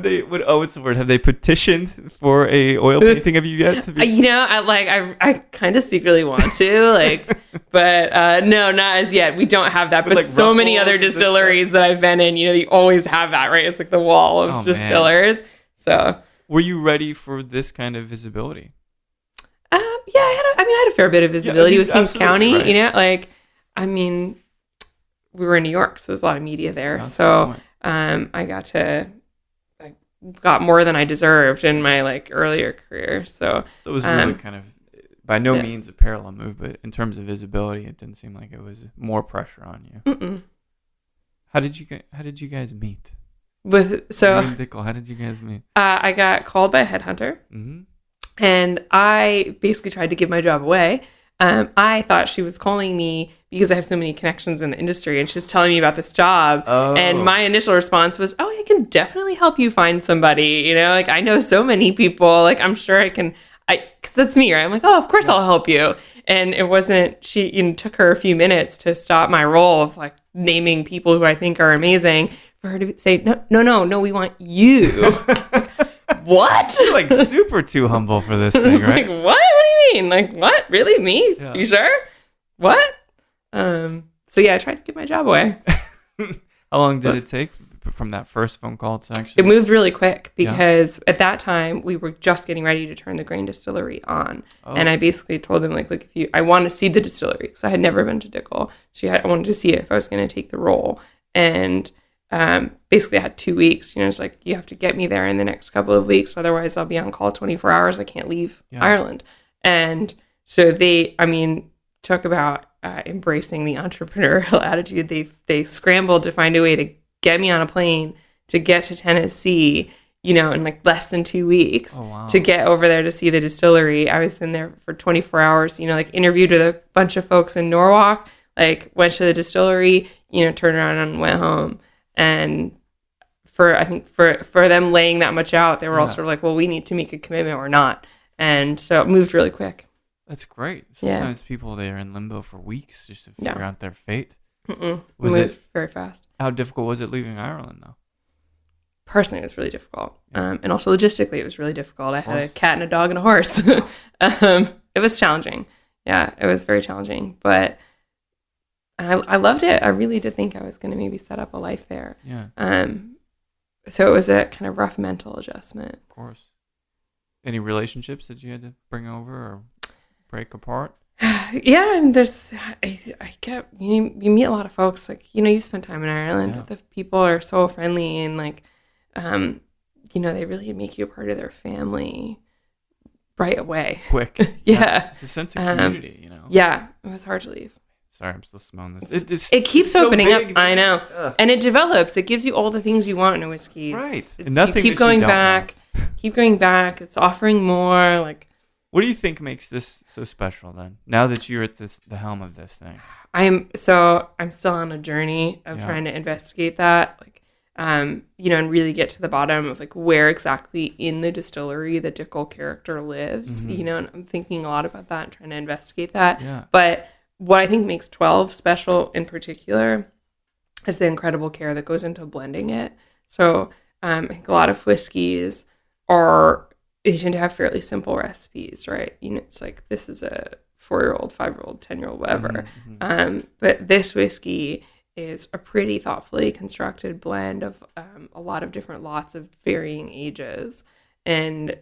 Speaker 1: they what's the word? Have they petitioned for a oil painting of you yet?
Speaker 2: I kind of secretly want to, but no, not as yet. We don't have that. But so many other distilleries that I've been in, you always have that, right? It's like the wall of distillers. Man. So,
Speaker 1: were you ready for this kind of visibility?
Speaker 2: Yeah, I had a fair bit of visibility with Kings County.
Speaker 1: Right.
Speaker 2: We were in New York, so there's a lot of media there. I got more than I deserved in my earlier career. So
Speaker 1: it was really kind of by no means a parallel move, but in terms of visibility, it didn't seem like it was more pressure on you.
Speaker 2: Mm-mm.
Speaker 1: How did you guys meet?
Speaker 2: Dickel,
Speaker 1: how did you guys meet?
Speaker 2: I got called by a headhunter, and I basically tried to give my job away. I thought she was calling me because I have so many connections in the industry, and she's telling me about this job. Oh. And my initial response was, I can definitely help you find somebody. I know so many people. I'm sure I can. Because that's me, right? I'm like, of course I'll help you. And it wasn't. She took her a few minutes to stop my role of naming people who I think are amazing for her to say, no, we want you. What?
Speaker 1: You're super too humble for this thing, right?
Speaker 2: What? What do you mean? What? Really? Me? Yeah. You sure? What? So yeah, I tried to give my job away.
Speaker 1: How long did it take from that first phone call to actually?
Speaker 2: It moved really quick because at that time we were just getting ready to turn the grain distillery on, and I basically told them look, I want to see the distillery because I had never been to Dickel. I wanted to see if I was going to take the role, and basically I had 2 weeks. It's you have to get me there in the next couple of weeks, otherwise I'll be on call 24 hours. I can't leave Ireland. And so they, talk about embracing the entrepreneurial attitude. They scrambled to find a way to get me on a plane to get to Tennessee, in less than 2 weeks to get over there to see the distillery. I was in there for 24 hours, interviewed with a bunch of folks in Norwalk, went to the distillery, turned around and went home. And for them laying that much out, they were all sort of well, we need to make a commitment or not. And so it moved really quick.
Speaker 1: That's great. Sometimes people, they are in limbo for weeks just to figure out their fate.
Speaker 2: Was it very fast?
Speaker 1: How difficult was it leaving Ireland, though?
Speaker 2: Personally, it was really difficult. And also logistically, it was really difficult. I had a cat and a dog and a horse. It was challenging. Yeah, it was very challenging. But I loved it. I really did think I was going to maybe set up a life there.
Speaker 1: Yeah.
Speaker 2: So it was a kind of rough mental adjustment.
Speaker 1: Of course. Any relationships that you had to bring over or break apart?
Speaker 2: Yeah, and you meet a lot of folks. Like, you spend time in Ireland. Yeah. The people are so friendly and like, they really make you a part of their family right away.
Speaker 1: Quick.
Speaker 2: Yeah.
Speaker 1: It's a sense of community,
Speaker 2: Yeah, it was hard to leave.
Speaker 1: Sorry, I'm still smelling this.
Speaker 2: It keeps opening
Speaker 1: so big,
Speaker 2: up. I know. And it develops. It gives you all the things you want in a whiskey.
Speaker 1: Right. And nothing
Speaker 2: you keep going back. Keep going back. It's offering more. Like,
Speaker 1: what do you think makes this so special then? Now that you're at the helm of this thing.
Speaker 2: I'm still on a journey of trying to investigate that. Like, and really get to the bottom of like where exactly in the distillery the Dickel character lives.
Speaker 1: Mm-hmm.
Speaker 2: And I'm thinking a lot about that and trying to investigate that.
Speaker 1: Yeah.
Speaker 2: But what I think makes 12 special in particular is the incredible care that goes into blending it. So I think a lot of whiskeys they tend to have fairly simple recipes, right? It's like, this is a 4-year-old, 5-year-old, 10-year-old, whatever.
Speaker 1: Mm-hmm.
Speaker 2: But this whiskey is a pretty thoughtfully constructed blend of a lot of different lots of varying ages. And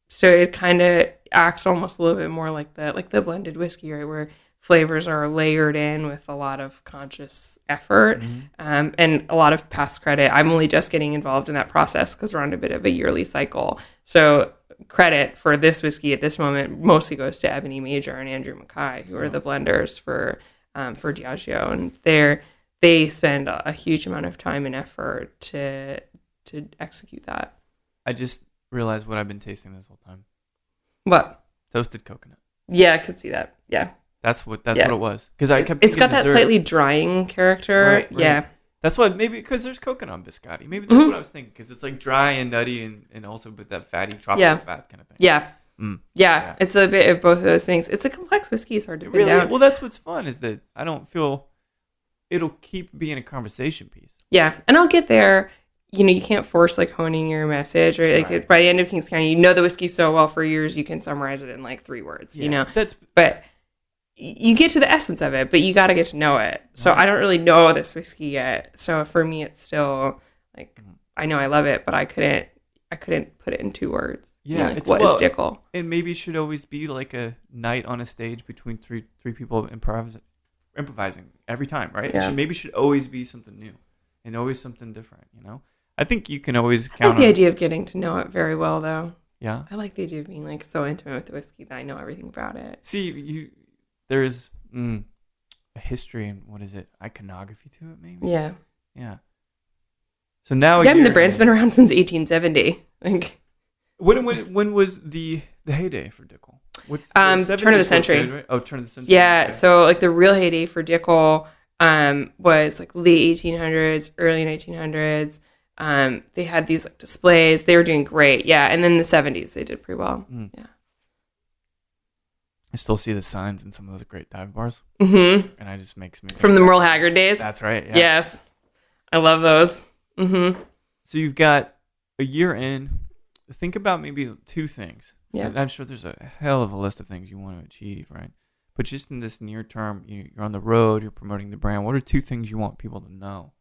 Speaker 2: so it kind of acts almost a little bit more like the blended whiskey, right? Where flavors are layered in with a lot of conscious effort, and a lot of past credit. I'm only just getting involved in that process because we're on a bit of a yearly cycle. So credit for this whiskey at this moment mostly goes to Ebony Major and Andrew Mackay, who are the blenders for Diageo, and they spend a huge amount of time and effort to execute that.
Speaker 1: I just realized what I've been tasting this whole time.
Speaker 2: What?
Speaker 1: Toasted coconut.
Speaker 2: Yeah, I could see that. Yeah.
Speaker 1: That's what it was. Because I kept.
Speaker 2: It's got that slightly drying character.
Speaker 1: Right.
Speaker 2: Yeah.
Speaker 1: That's why maybe because there's coconut on biscotti. Maybe that's what I was thinking, because it's like dry and nutty and also with that fatty tropical fat kind of thing.
Speaker 2: Yeah. Yeah. It's a bit of both of those things. It's a complex whiskey. It's hard to pin down.
Speaker 1: Well, that's what's fun, is that I don't feel it'll keep being a conversation piece.
Speaker 2: Yeah, and I'll get there. You can't force like honing your message, right? Like by the end of King's County, the whiskey so well for years, you can summarize it in like 3 words.
Speaker 1: Yeah,
Speaker 2: but you get to the essence of it, but you got to get to know it. So I don't really know this whiskey yet. So for me, it's still like, I know I love it, but I couldn't put it in 2 words.
Speaker 1: Yeah,
Speaker 2: what is Dickel?
Speaker 1: And maybe it should always be like a night on a stage between three people improvising every time, right?
Speaker 2: Yeah.
Speaker 1: It should always be something new and always something different. I think you can always count.
Speaker 2: I like the idea of getting to know it very well, though.
Speaker 1: Yeah,
Speaker 2: I like the idea of being like so intimate with the whiskey that I know everything about it.
Speaker 1: See, there's a history and what is it? Iconography to it, maybe.
Speaker 2: Yeah.
Speaker 1: Yeah. So now,
Speaker 2: the brand's been around since 1870. Like,
Speaker 1: when was the heyday for Dickel?
Speaker 2: Turn of the century.
Speaker 1: Good, right? Oh, turn of the century.
Speaker 2: Yeah.
Speaker 1: Okay.
Speaker 2: So like the real heyday for Dickel was like late 1800s, early 1900s. They had these like displays. They were doing great. Yeah. And then in the 70s, they did pretty well. Yeah.
Speaker 1: I still see the signs in some of those great dive bars.
Speaker 2: Mm-hmm.
Speaker 1: And it just makes me think
Speaker 2: from the Merle Haggard days.
Speaker 1: That's right. Yeah.
Speaker 2: Yes. I love those. Mm-hmm.
Speaker 1: So you've got a year in. Think about maybe 2 things.
Speaker 2: Yeah.
Speaker 1: I'm sure there's a hell of a list of things you want to achieve, right? But just in this near term, you're on the road, you're promoting the brand. What are 2 things you want people to know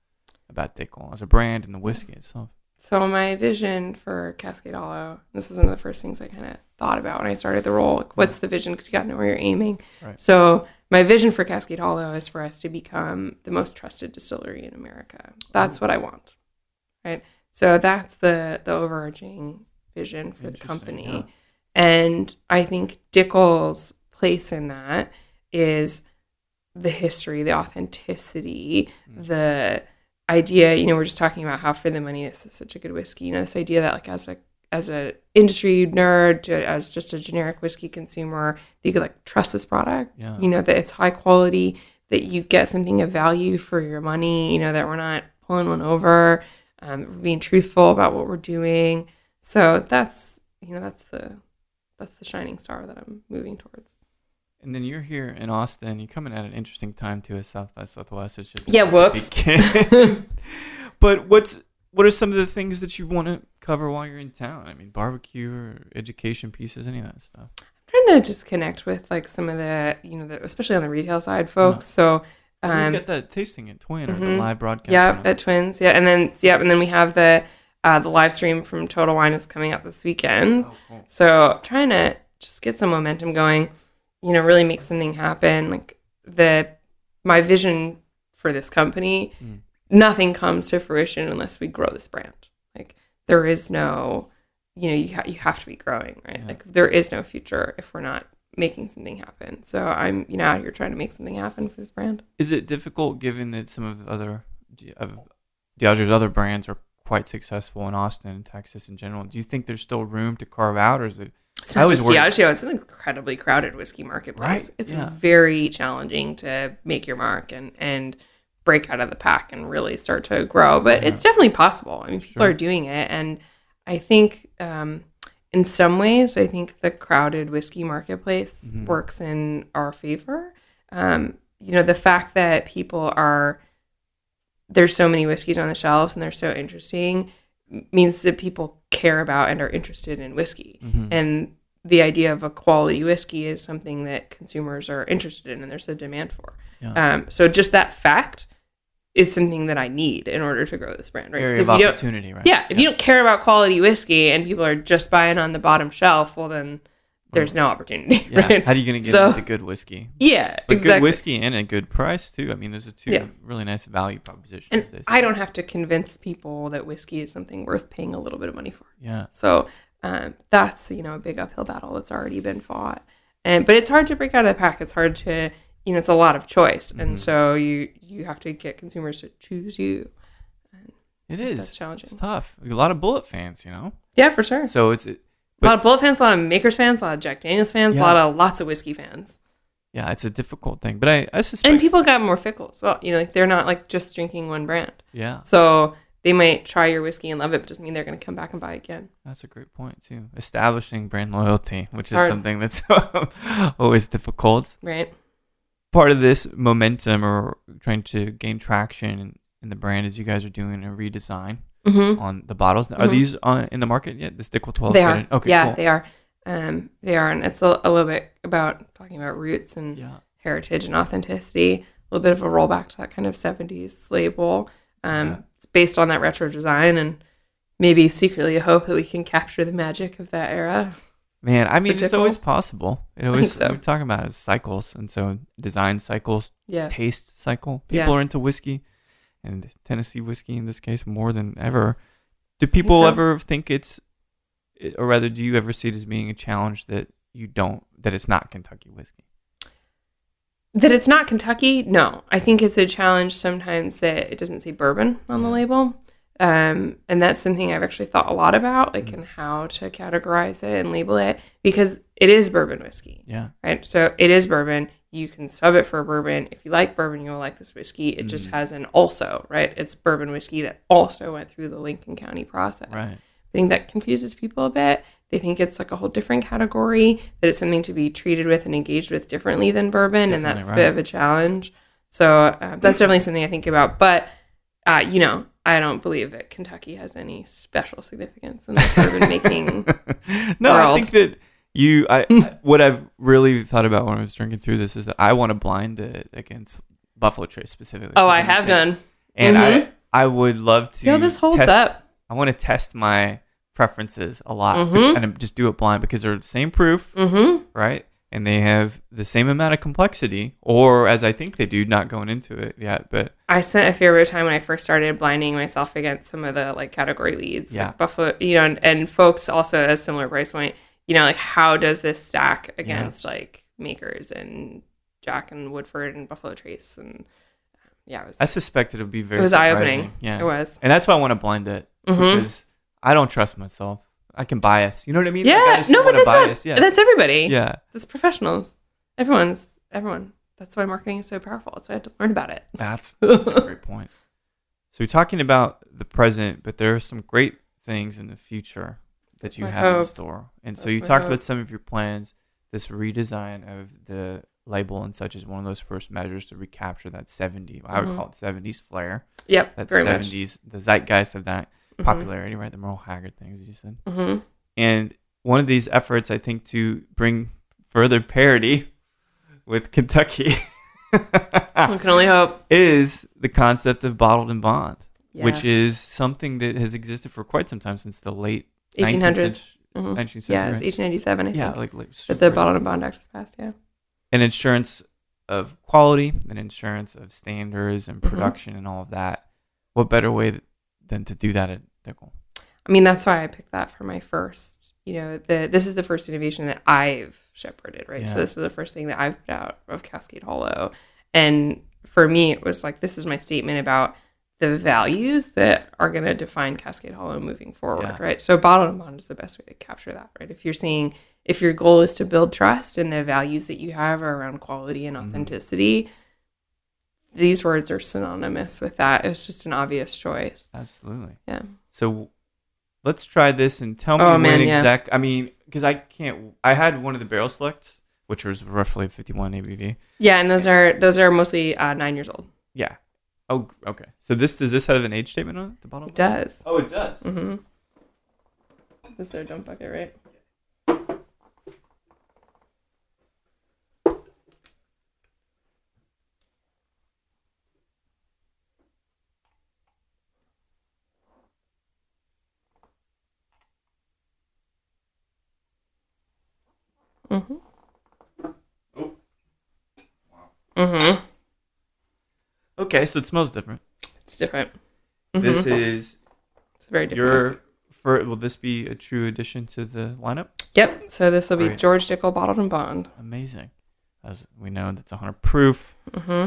Speaker 1: about Dickel as a brand and the whiskey itself?
Speaker 2: So my vision for Cascade Hollow, this was one of the first things I kind of thought about when I started the role. Like, what's the vision? Because you got to know where you're aiming. Right. So my vision for Cascade Hollow is for us to become the most trusted distillery in America. That's what I want, right? So that's the overarching vision for the company. Yeah. And I think Dickel's place in that is the history, the authenticity, the idea, we're just talking about how for the money this is such a good whiskey. This idea that like as a industry nerd, as just a generic whiskey consumer, that you could like trust this product. Yeah. That it's high quality, that you get something of value for your money. That we're not pulling one over, we're being truthful about what we're doing. So that's the shining star that I'm moving towards.
Speaker 1: And then you're here in Austin. You're coming at an interesting time too, as South by Southwest. It's just
Speaker 2: whoops.
Speaker 1: But what are some of the things that you want to cover while you're in town? I mean, barbecue or education pieces, any of that stuff.
Speaker 2: I'm trying to just connect with like some of the, especially on the retail side, folks. So
Speaker 1: You get that tasting at Twin or the live broadcast.
Speaker 2: Yeah, at Twins. Yeah, and then we have the live stream from Total Wine is coming up this weekend.
Speaker 1: Oh, cool.
Speaker 2: So trying to just get some momentum going, really make something happen. Like my vision for this company, nothing comes to fruition unless we grow this brand. Like there is no, you have to be growing, right? Yeah. Like there is no future if we're not making something happen. So I'm out here trying to make something happen for this brand.
Speaker 1: Is it difficult given that some of the other Diageo's other brands are quite successful in Austin and Texas in general? Do you think there's still room to carve out, or is it?
Speaker 2: It's not just Diageo. It's an incredibly crowded whiskey marketplace.
Speaker 1: Right.
Speaker 2: It's very challenging to make your mark and break out of the pack and really start to grow. But it's definitely possible. I mean, people are doing it, and I think in some ways, I think the crowded whiskey marketplace works in our favor. The fact that there's so many whiskeys on the shelves and they're so interesting means that people care about and are interested in whiskey. And the idea of a quality whiskey is something that consumers are interested in and there's a demand for. Yeah. So just that fact is something that I need in order to grow this brand, right?
Speaker 1: Area of opportunity, right?
Speaker 2: Yeah. If you don't care about quality whiskey and people are just buying on the bottom shelf, well then there's no opportunity, right?
Speaker 1: How are you going to get into good whiskey?
Speaker 2: Yeah,
Speaker 1: but
Speaker 2: exactly.
Speaker 1: Good whiskey and a good price too. I mean, those are two really nice value propositions.
Speaker 2: And I don't have to convince people that whiskey is something worth paying a little bit of money for.
Speaker 1: Yeah.
Speaker 2: So that's a big uphill battle that's already been fought, but it's hard to break out of the pack. It's hard to it's a lot of choice, and so you have to get consumers to choose you.
Speaker 1: It is.
Speaker 2: That's challenging.
Speaker 1: It's tough. A lot of Bullet fans,
Speaker 2: Yeah, for sure.
Speaker 1: So
Speaker 2: a lot of Bullet fans, a lot of Makers fans, a lot of Jack Daniels fans, lots of whiskey fans.
Speaker 1: Yeah, it's a difficult thing, but I suspect.
Speaker 2: And people got more fickle as well. They're not like just drinking one brand.
Speaker 1: Yeah.
Speaker 2: So they might try your whiskey and love it, but doesn't mean they're going to come back and buy again.
Speaker 1: That's a great point too. Establishing brand loyalty, which is something that's always difficult.
Speaker 2: Right.
Speaker 1: Part of this momentum or trying to gain traction in the brand is you guys are doing a redesign on the bottles. Are these in the market yet? This Dickel 12?
Speaker 2: They are.
Speaker 1: Okay,
Speaker 2: yeah,
Speaker 1: cool.
Speaker 2: They are. They are. And it's a little bit about talking about roots and heritage and authenticity. A little bit of a rollback to that kind of 70s label. It's based on that retro design and maybe secretly a hope that we can capture the magic of that era.
Speaker 1: Man, I mean, it's always possible. We're talking about cycles, and so design cycles, taste cycle. People are into whiskey, and Tennessee whiskey in this case more than ever. Do people ever think or rather, do you ever see it as being a challenge that it's not Kentucky whiskey?
Speaker 2: That it's not Kentucky? No. I think it's a challenge sometimes that it doesn't say bourbon on the label. And that's something I've actually thought a lot about, like in how to categorize it and label it, because it is bourbon whiskey.
Speaker 1: Yeah.
Speaker 2: Right. So it is bourbon. You can sub it for a bourbon. If you like bourbon, you'll like this whiskey. It just has an also, right? It's bourbon whiskey that also went through the Lincoln County process.
Speaker 1: Right.
Speaker 2: I think that confuses people a bit. They think it's like a whole different category, that it's something to be treated with and engaged with differently than bourbon. And that's a bit of a challenge. So that's definitely something I think about. But, I don't believe that Kentucky has any special significance in the bourbon making
Speaker 1: No,
Speaker 2: world.
Speaker 1: I think that what I've really thought about when I was drinking through this is that I want to blind it against Buffalo Trace specifically.
Speaker 2: Oh, I have done.
Speaker 1: And I would love to
Speaker 2: this holds up.
Speaker 1: I want to test my preferences a lot and just do it blind because they're the same proof, right? And they have the same amount of complexity, or as I think they do, not going into it yet. But
Speaker 2: I spent a fair bit of time when I first started blinding myself against some of the like category leads, like Buffalo, and folks also at a similar price point. Like how does this stack against like Makers and Jack and Woodford and Buffalo Trace and
Speaker 1: I suspect it'll be very.
Speaker 2: It was
Speaker 1: surprising.
Speaker 2: eye-opening. Yeah, it was,
Speaker 1: and that's why I want to blind it because I don't trust myself. I can bias. You know what I mean?
Speaker 2: Yeah.
Speaker 1: Like,
Speaker 2: But that's bias. That's everybody.
Speaker 1: Yeah.
Speaker 2: That's professionals. Everyone. That's why marketing is so powerful. That's why I had to learn about it.
Speaker 1: That's a great point. So you're talking about the present, but there are some great things in the future that you have in store. And so you talked about some of your plans. This redesign of the label and such is one of those first measures to recapture that 70s. I would call it 70s flair.
Speaker 2: Yep.
Speaker 1: That
Speaker 2: very
Speaker 1: 70s,
Speaker 2: much.
Speaker 1: The zeitgeist of that popularity, right? The Merle Haggard things you said. And one of these efforts, I think, to bring further parity with Kentucky
Speaker 2: We can only hope.
Speaker 1: Is the concept of bottled and bond,
Speaker 2: Yes.
Speaker 1: which is something that has existed for quite some time, since the late
Speaker 2: 1800s.
Speaker 1: 19th century.
Speaker 2: Yeah, it's 1897, I think.
Speaker 1: Yeah, like
Speaker 2: that the Bottled and Bond Act was passed, yeah.
Speaker 1: An insurance of quality, an insurance of standards and production and all of that. What better way than to do that at Dickel?
Speaker 2: I mean, that's why I picked that for my first, this is the first innovation that I've shepherded, right?
Speaker 1: Yeah.
Speaker 2: So this is the first thing that I've put out of Cascade Hollow. And for me, it was like, this is my statement about the values that are going to define Cascade Hollow moving forward, right? So bottled and bond is the best way to capture that, right? If your goal is to build trust and the values that you have are around quality and authenticity, these words are synonymous with that. It's just an obvious choice.
Speaker 1: Absolutely.
Speaker 2: Yeah.
Speaker 1: So let's try this and tell me I mean, because I had one of the barrel selects, which was roughly 51 ABV.
Speaker 2: Yeah, and those are mostly 9 years old.
Speaker 1: Yeah. Oh, okay. So does this have an age statement on it, the bottle?
Speaker 2: It does.
Speaker 1: Oh, it does.
Speaker 2: Mm-hmm. This is their dump bucket, right? Mm-hmm.
Speaker 1: Oh. Wow.
Speaker 2: Mm-hmm.
Speaker 1: Okay, so it smells different.
Speaker 2: It's different. Mm-hmm.
Speaker 1: This is...
Speaker 2: It's very different.
Speaker 1: Will this be a true addition to the lineup?
Speaker 2: Yep. So this will be George Dickel Bottled and Bond.
Speaker 1: Amazing. As we know, that's 100 proof,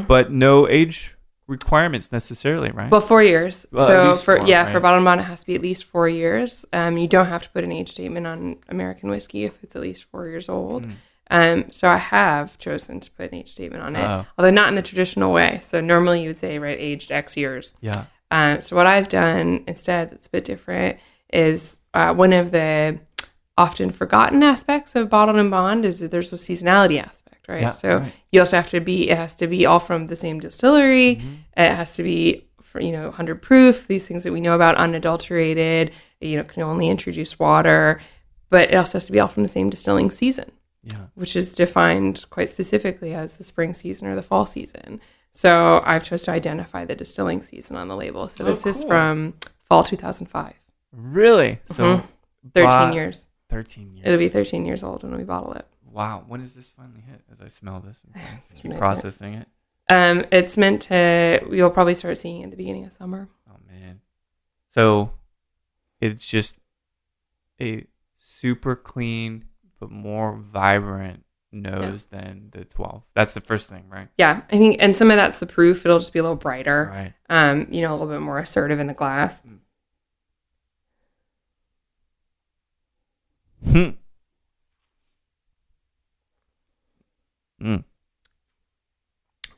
Speaker 1: but no age requirements necessarily, right?
Speaker 2: Well, 4 years.
Speaker 1: Well,
Speaker 2: so
Speaker 1: for
Speaker 2: bottled and bond, it has to be at least 4 years. You don't have to put an age statement on American whiskey if it's at least 4 years old. So I have chosen to put an age statement on it, although not in the traditional way. So normally you would say, right, aged X years.
Speaker 1: Yeah.
Speaker 2: So what I've done instead that's a bit different is one of the often forgotten aspects of bottled and bond is that there's a seasonality aspect, right? So you also have to it has to be all from the same distillery. It has to be, 100 proof, these things that we know about, unadulterated, can only introduce water, but it also has to be all from the same distilling season.
Speaker 1: Yeah.
Speaker 2: Which is defined quite specifically as the spring season or the fall season. So I've chosen to identify the distilling season on the label. So this is from fall 2005.
Speaker 1: Really? So
Speaker 2: 13 years.
Speaker 1: 13 years.
Speaker 2: It'll be 13 years old when we bottle it.
Speaker 1: Wow. When does this finally hit? As I smell this and keep
Speaker 2: nice,
Speaker 1: processing it.
Speaker 2: It's meant to, you'll probably start seeing it at the beginning of summer.
Speaker 1: Oh, man. So it's just a super clean but more vibrant nose than the 12. That's the first thing, right?
Speaker 2: Yeah, I think, and some of that's the proof. It'll just be a little brighter.
Speaker 1: Right.
Speaker 2: A little bit more assertive in the glass.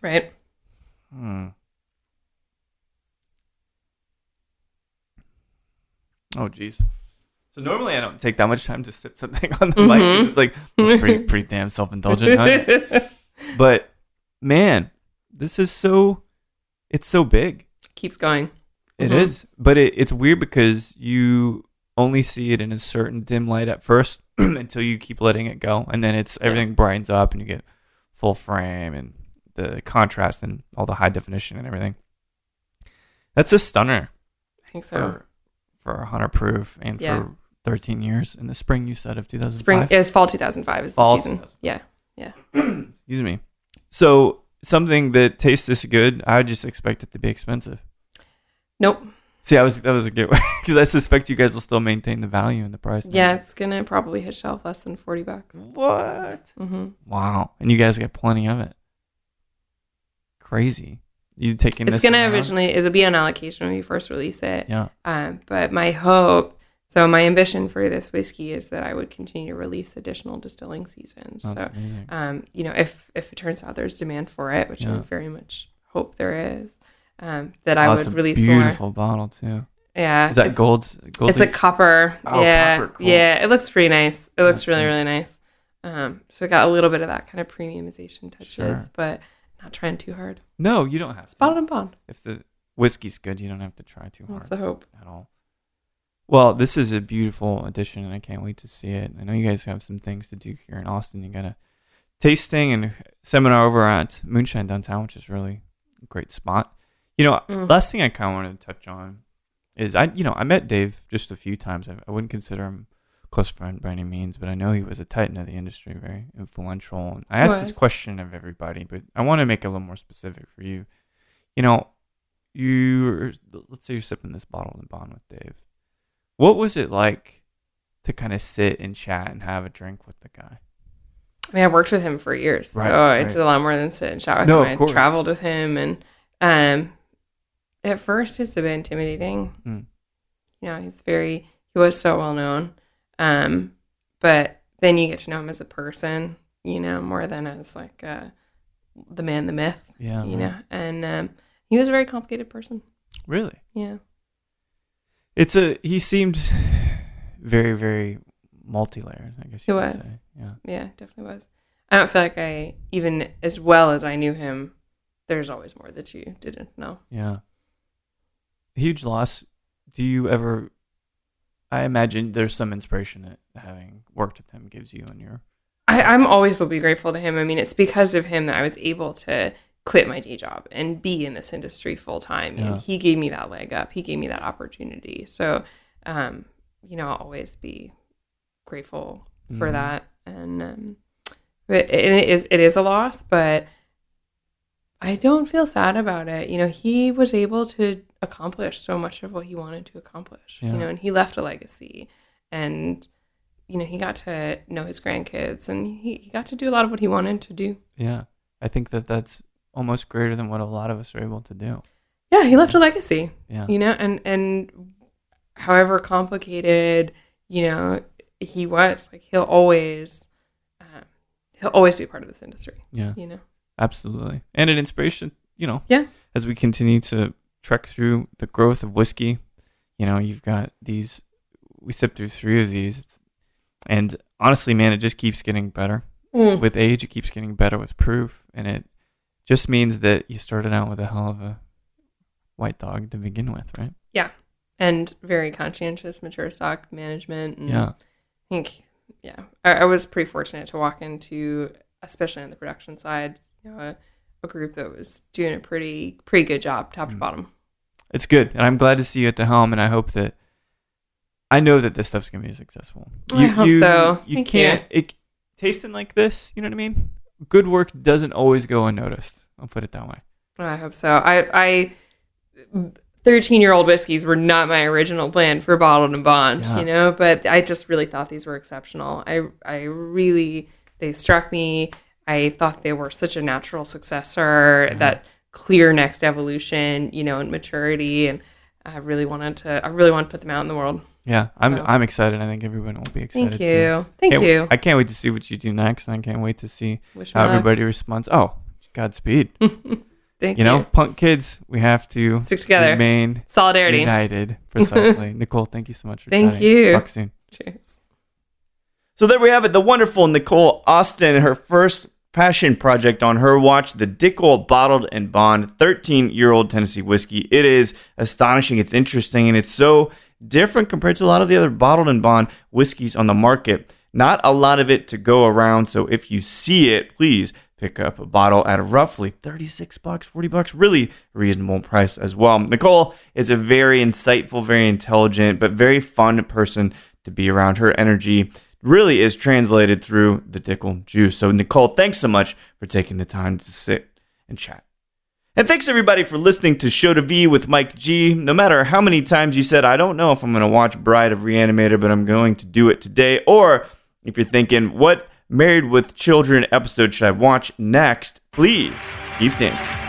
Speaker 2: Right.
Speaker 1: Oh, geez. So normally I don't take that much time to sip something on the mic. It's like, it's pretty damn self-indulgent. Huh? But man, this is it's so big.
Speaker 2: Keeps going.
Speaker 1: It is. But it's weird because you only see it in a certain dim light at first until you keep letting it go. And then everything brightens up and you get full frame and the contrast and all the high definition and everything. That's a stunner.
Speaker 2: I think so.
Speaker 1: For 100 proof and for 13 years. In the spring, you said, of 2005?
Speaker 2: It was fall 2005 is the season. Yeah.
Speaker 1: Excuse me. So something that tastes this good, I would just expect it to be expensive.
Speaker 2: Nope.
Speaker 1: See, that was a good way because I suspect you guys will still maintain the value and the price.
Speaker 2: Yeah, it's gonna probably hit shelf less than $40.
Speaker 1: What? Wow! And you guys get plenty of it. Crazy. You taking this?
Speaker 2: It's gonna it'll be on allocation when we first release it.
Speaker 1: Yeah.
Speaker 2: But my ambition for this whiskey is that I would continue to release additional distilling seasons.
Speaker 1: That's amazing.
Speaker 2: If it turns out there's demand for it, which I very much hope there is. That I would release more.
Speaker 1: Beautiful bottle too.
Speaker 2: Yeah.
Speaker 1: Is that gold?
Speaker 2: It's a copper.
Speaker 1: Oh,
Speaker 2: yeah.
Speaker 1: Copper, cool.
Speaker 2: Yeah. It looks pretty nice. It looks really, really nice. So it got a little bit of that kind of premiumization touches, but not trying too hard.
Speaker 1: No, you don't have to.
Speaker 2: Bottled and bond.
Speaker 1: If the whiskey's good, you don't have to try too hard.
Speaker 2: That's the hope.
Speaker 1: At all. Well, this is a beautiful addition, and I can't wait to see it. I know you guys have some things to do here in Austin. You got a tasting and seminar over at Moonshine downtown, which is really great spot. Last thing I kind of wanted to touch on is I met Dave just a few times. I wouldn't consider him a close friend by any means, but I know he was a titan of the industry, very influential. And I asked this question of everybody, but I want to make it a little more specific for you. Let's say you're sipping this bottle and bond with Dave. What was it like to kind of sit and chat and have a drink with the guy?
Speaker 2: I mean, I worked with him for years, so I did a lot more than sit and chat with him. I traveled with him, and at first it's a bit intimidating. He was so well known, but then you get to know him as a person, more than as like the man, the myth, and he was a very complicated person. Really? Yeah.
Speaker 1: He seemed very, very multi-layered, I guess you could say.
Speaker 2: Yeah, definitely was. I don't feel like even as well as I knew him, there's always more that you didn't know.
Speaker 1: Yeah. Huge loss. Do you ever, I imagine there's some inspiration that having worked with him gives you in your...
Speaker 2: I'm always will be grateful to him. I mean, it's because of him that I was able to quit my day job and be in this industry full time. Yeah. And he gave me that leg up. He gave me that opportunity. So, I'll always be grateful for that. And but it is a loss, but I don't feel sad about it. He was able to accomplish so much of what he wanted to accomplish. And he left a legacy, and he got to know his grandkids, and he got to do a lot of what he wanted to do.
Speaker 1: Yeah, I think that's almost greater than what a lot of us are able to do.
Speaker 2: Yeah, he left a legacy. Yeah, and however complicated he was, like he'll always be part of this industry. Yeah,
Speaker 1: absolutely, and an inspiration. As we continue to trek through the growth of whiskey, you've got these. We sipped through 3 of these, and honestly, man, it just keeps getting better. With age, it keeps getting better with proof, and it just means that you started out with a hell of a white dog to begin with, right?
Speaker 2: Yeah, and very conscientious, mature stock management. And I think, I was pretty fortunate to walk into, especially on the production side, a group that was doing a pretty good job, top to bottom.
Speaker 1: It's good, and I'm glad to see you at the helm, and I know that this stuff's gonna be successful.
Speaker 2: I hope so.
Speaker 1: You can't. Tasting like this, you know what I mean? Good work doesn't always go unnoticed. I'll put it that way.
Speaker 2: I hope so. I 13-year-old whiskeys were not my original plan for bottled and bond, but I just really thought these were exceptional. They struck me. I thought they were such a natural successor, that clear next evolution, and maturity, and I really wanted to put them out in the world.
Speaker 1: Yeah, I'm excited. I think everyone will be excited.
Speaker 2: Thank you. Thank you.
Speaker 1: I can't wait to see what you do next, and I can't wait to see how everybody responds. Oh, Godspeed.
Speaker 2: Thank you.
Speaker 1: Punk kids, we have to
Speaker 2: stick together.
Speaker 1: Remain
Speaker 2: solidarity.
Speaker 1: United. Precisely. Nicole, thank you so much for
Speaker 2: Thank you.
Speaker 1: Talk soon.
Speaker 2: Cheers.
Speaker 1: So there we have it. The wonderful Nicole Austin, her first passion project on her watch, the Dickel Bottled and Bond 13-year-old Tennessee whiskey. It is astonishing. It's interesting, and it's so different compared to a lot of the other bottled and bond whiskeys on the market. Not a lot of it to go around, so if you see it, please pick up a bottle at roughly $36, $40, really reasonable price as well. Nicole is a very insightful, very intelligent, but very fun person to be around. Her energy really is translated through the Dickel juice. So Nicole, thanks so much for taking the time to sit and chat. And thanks everybody for listening to Show to V with Mike G. No matter how many times you said, I don't know if I'm going to watch Bride of Reanimator, but I'm going to do it today. Or if you're thinking, what Married with Children episode should I watch next? Please keep dancing.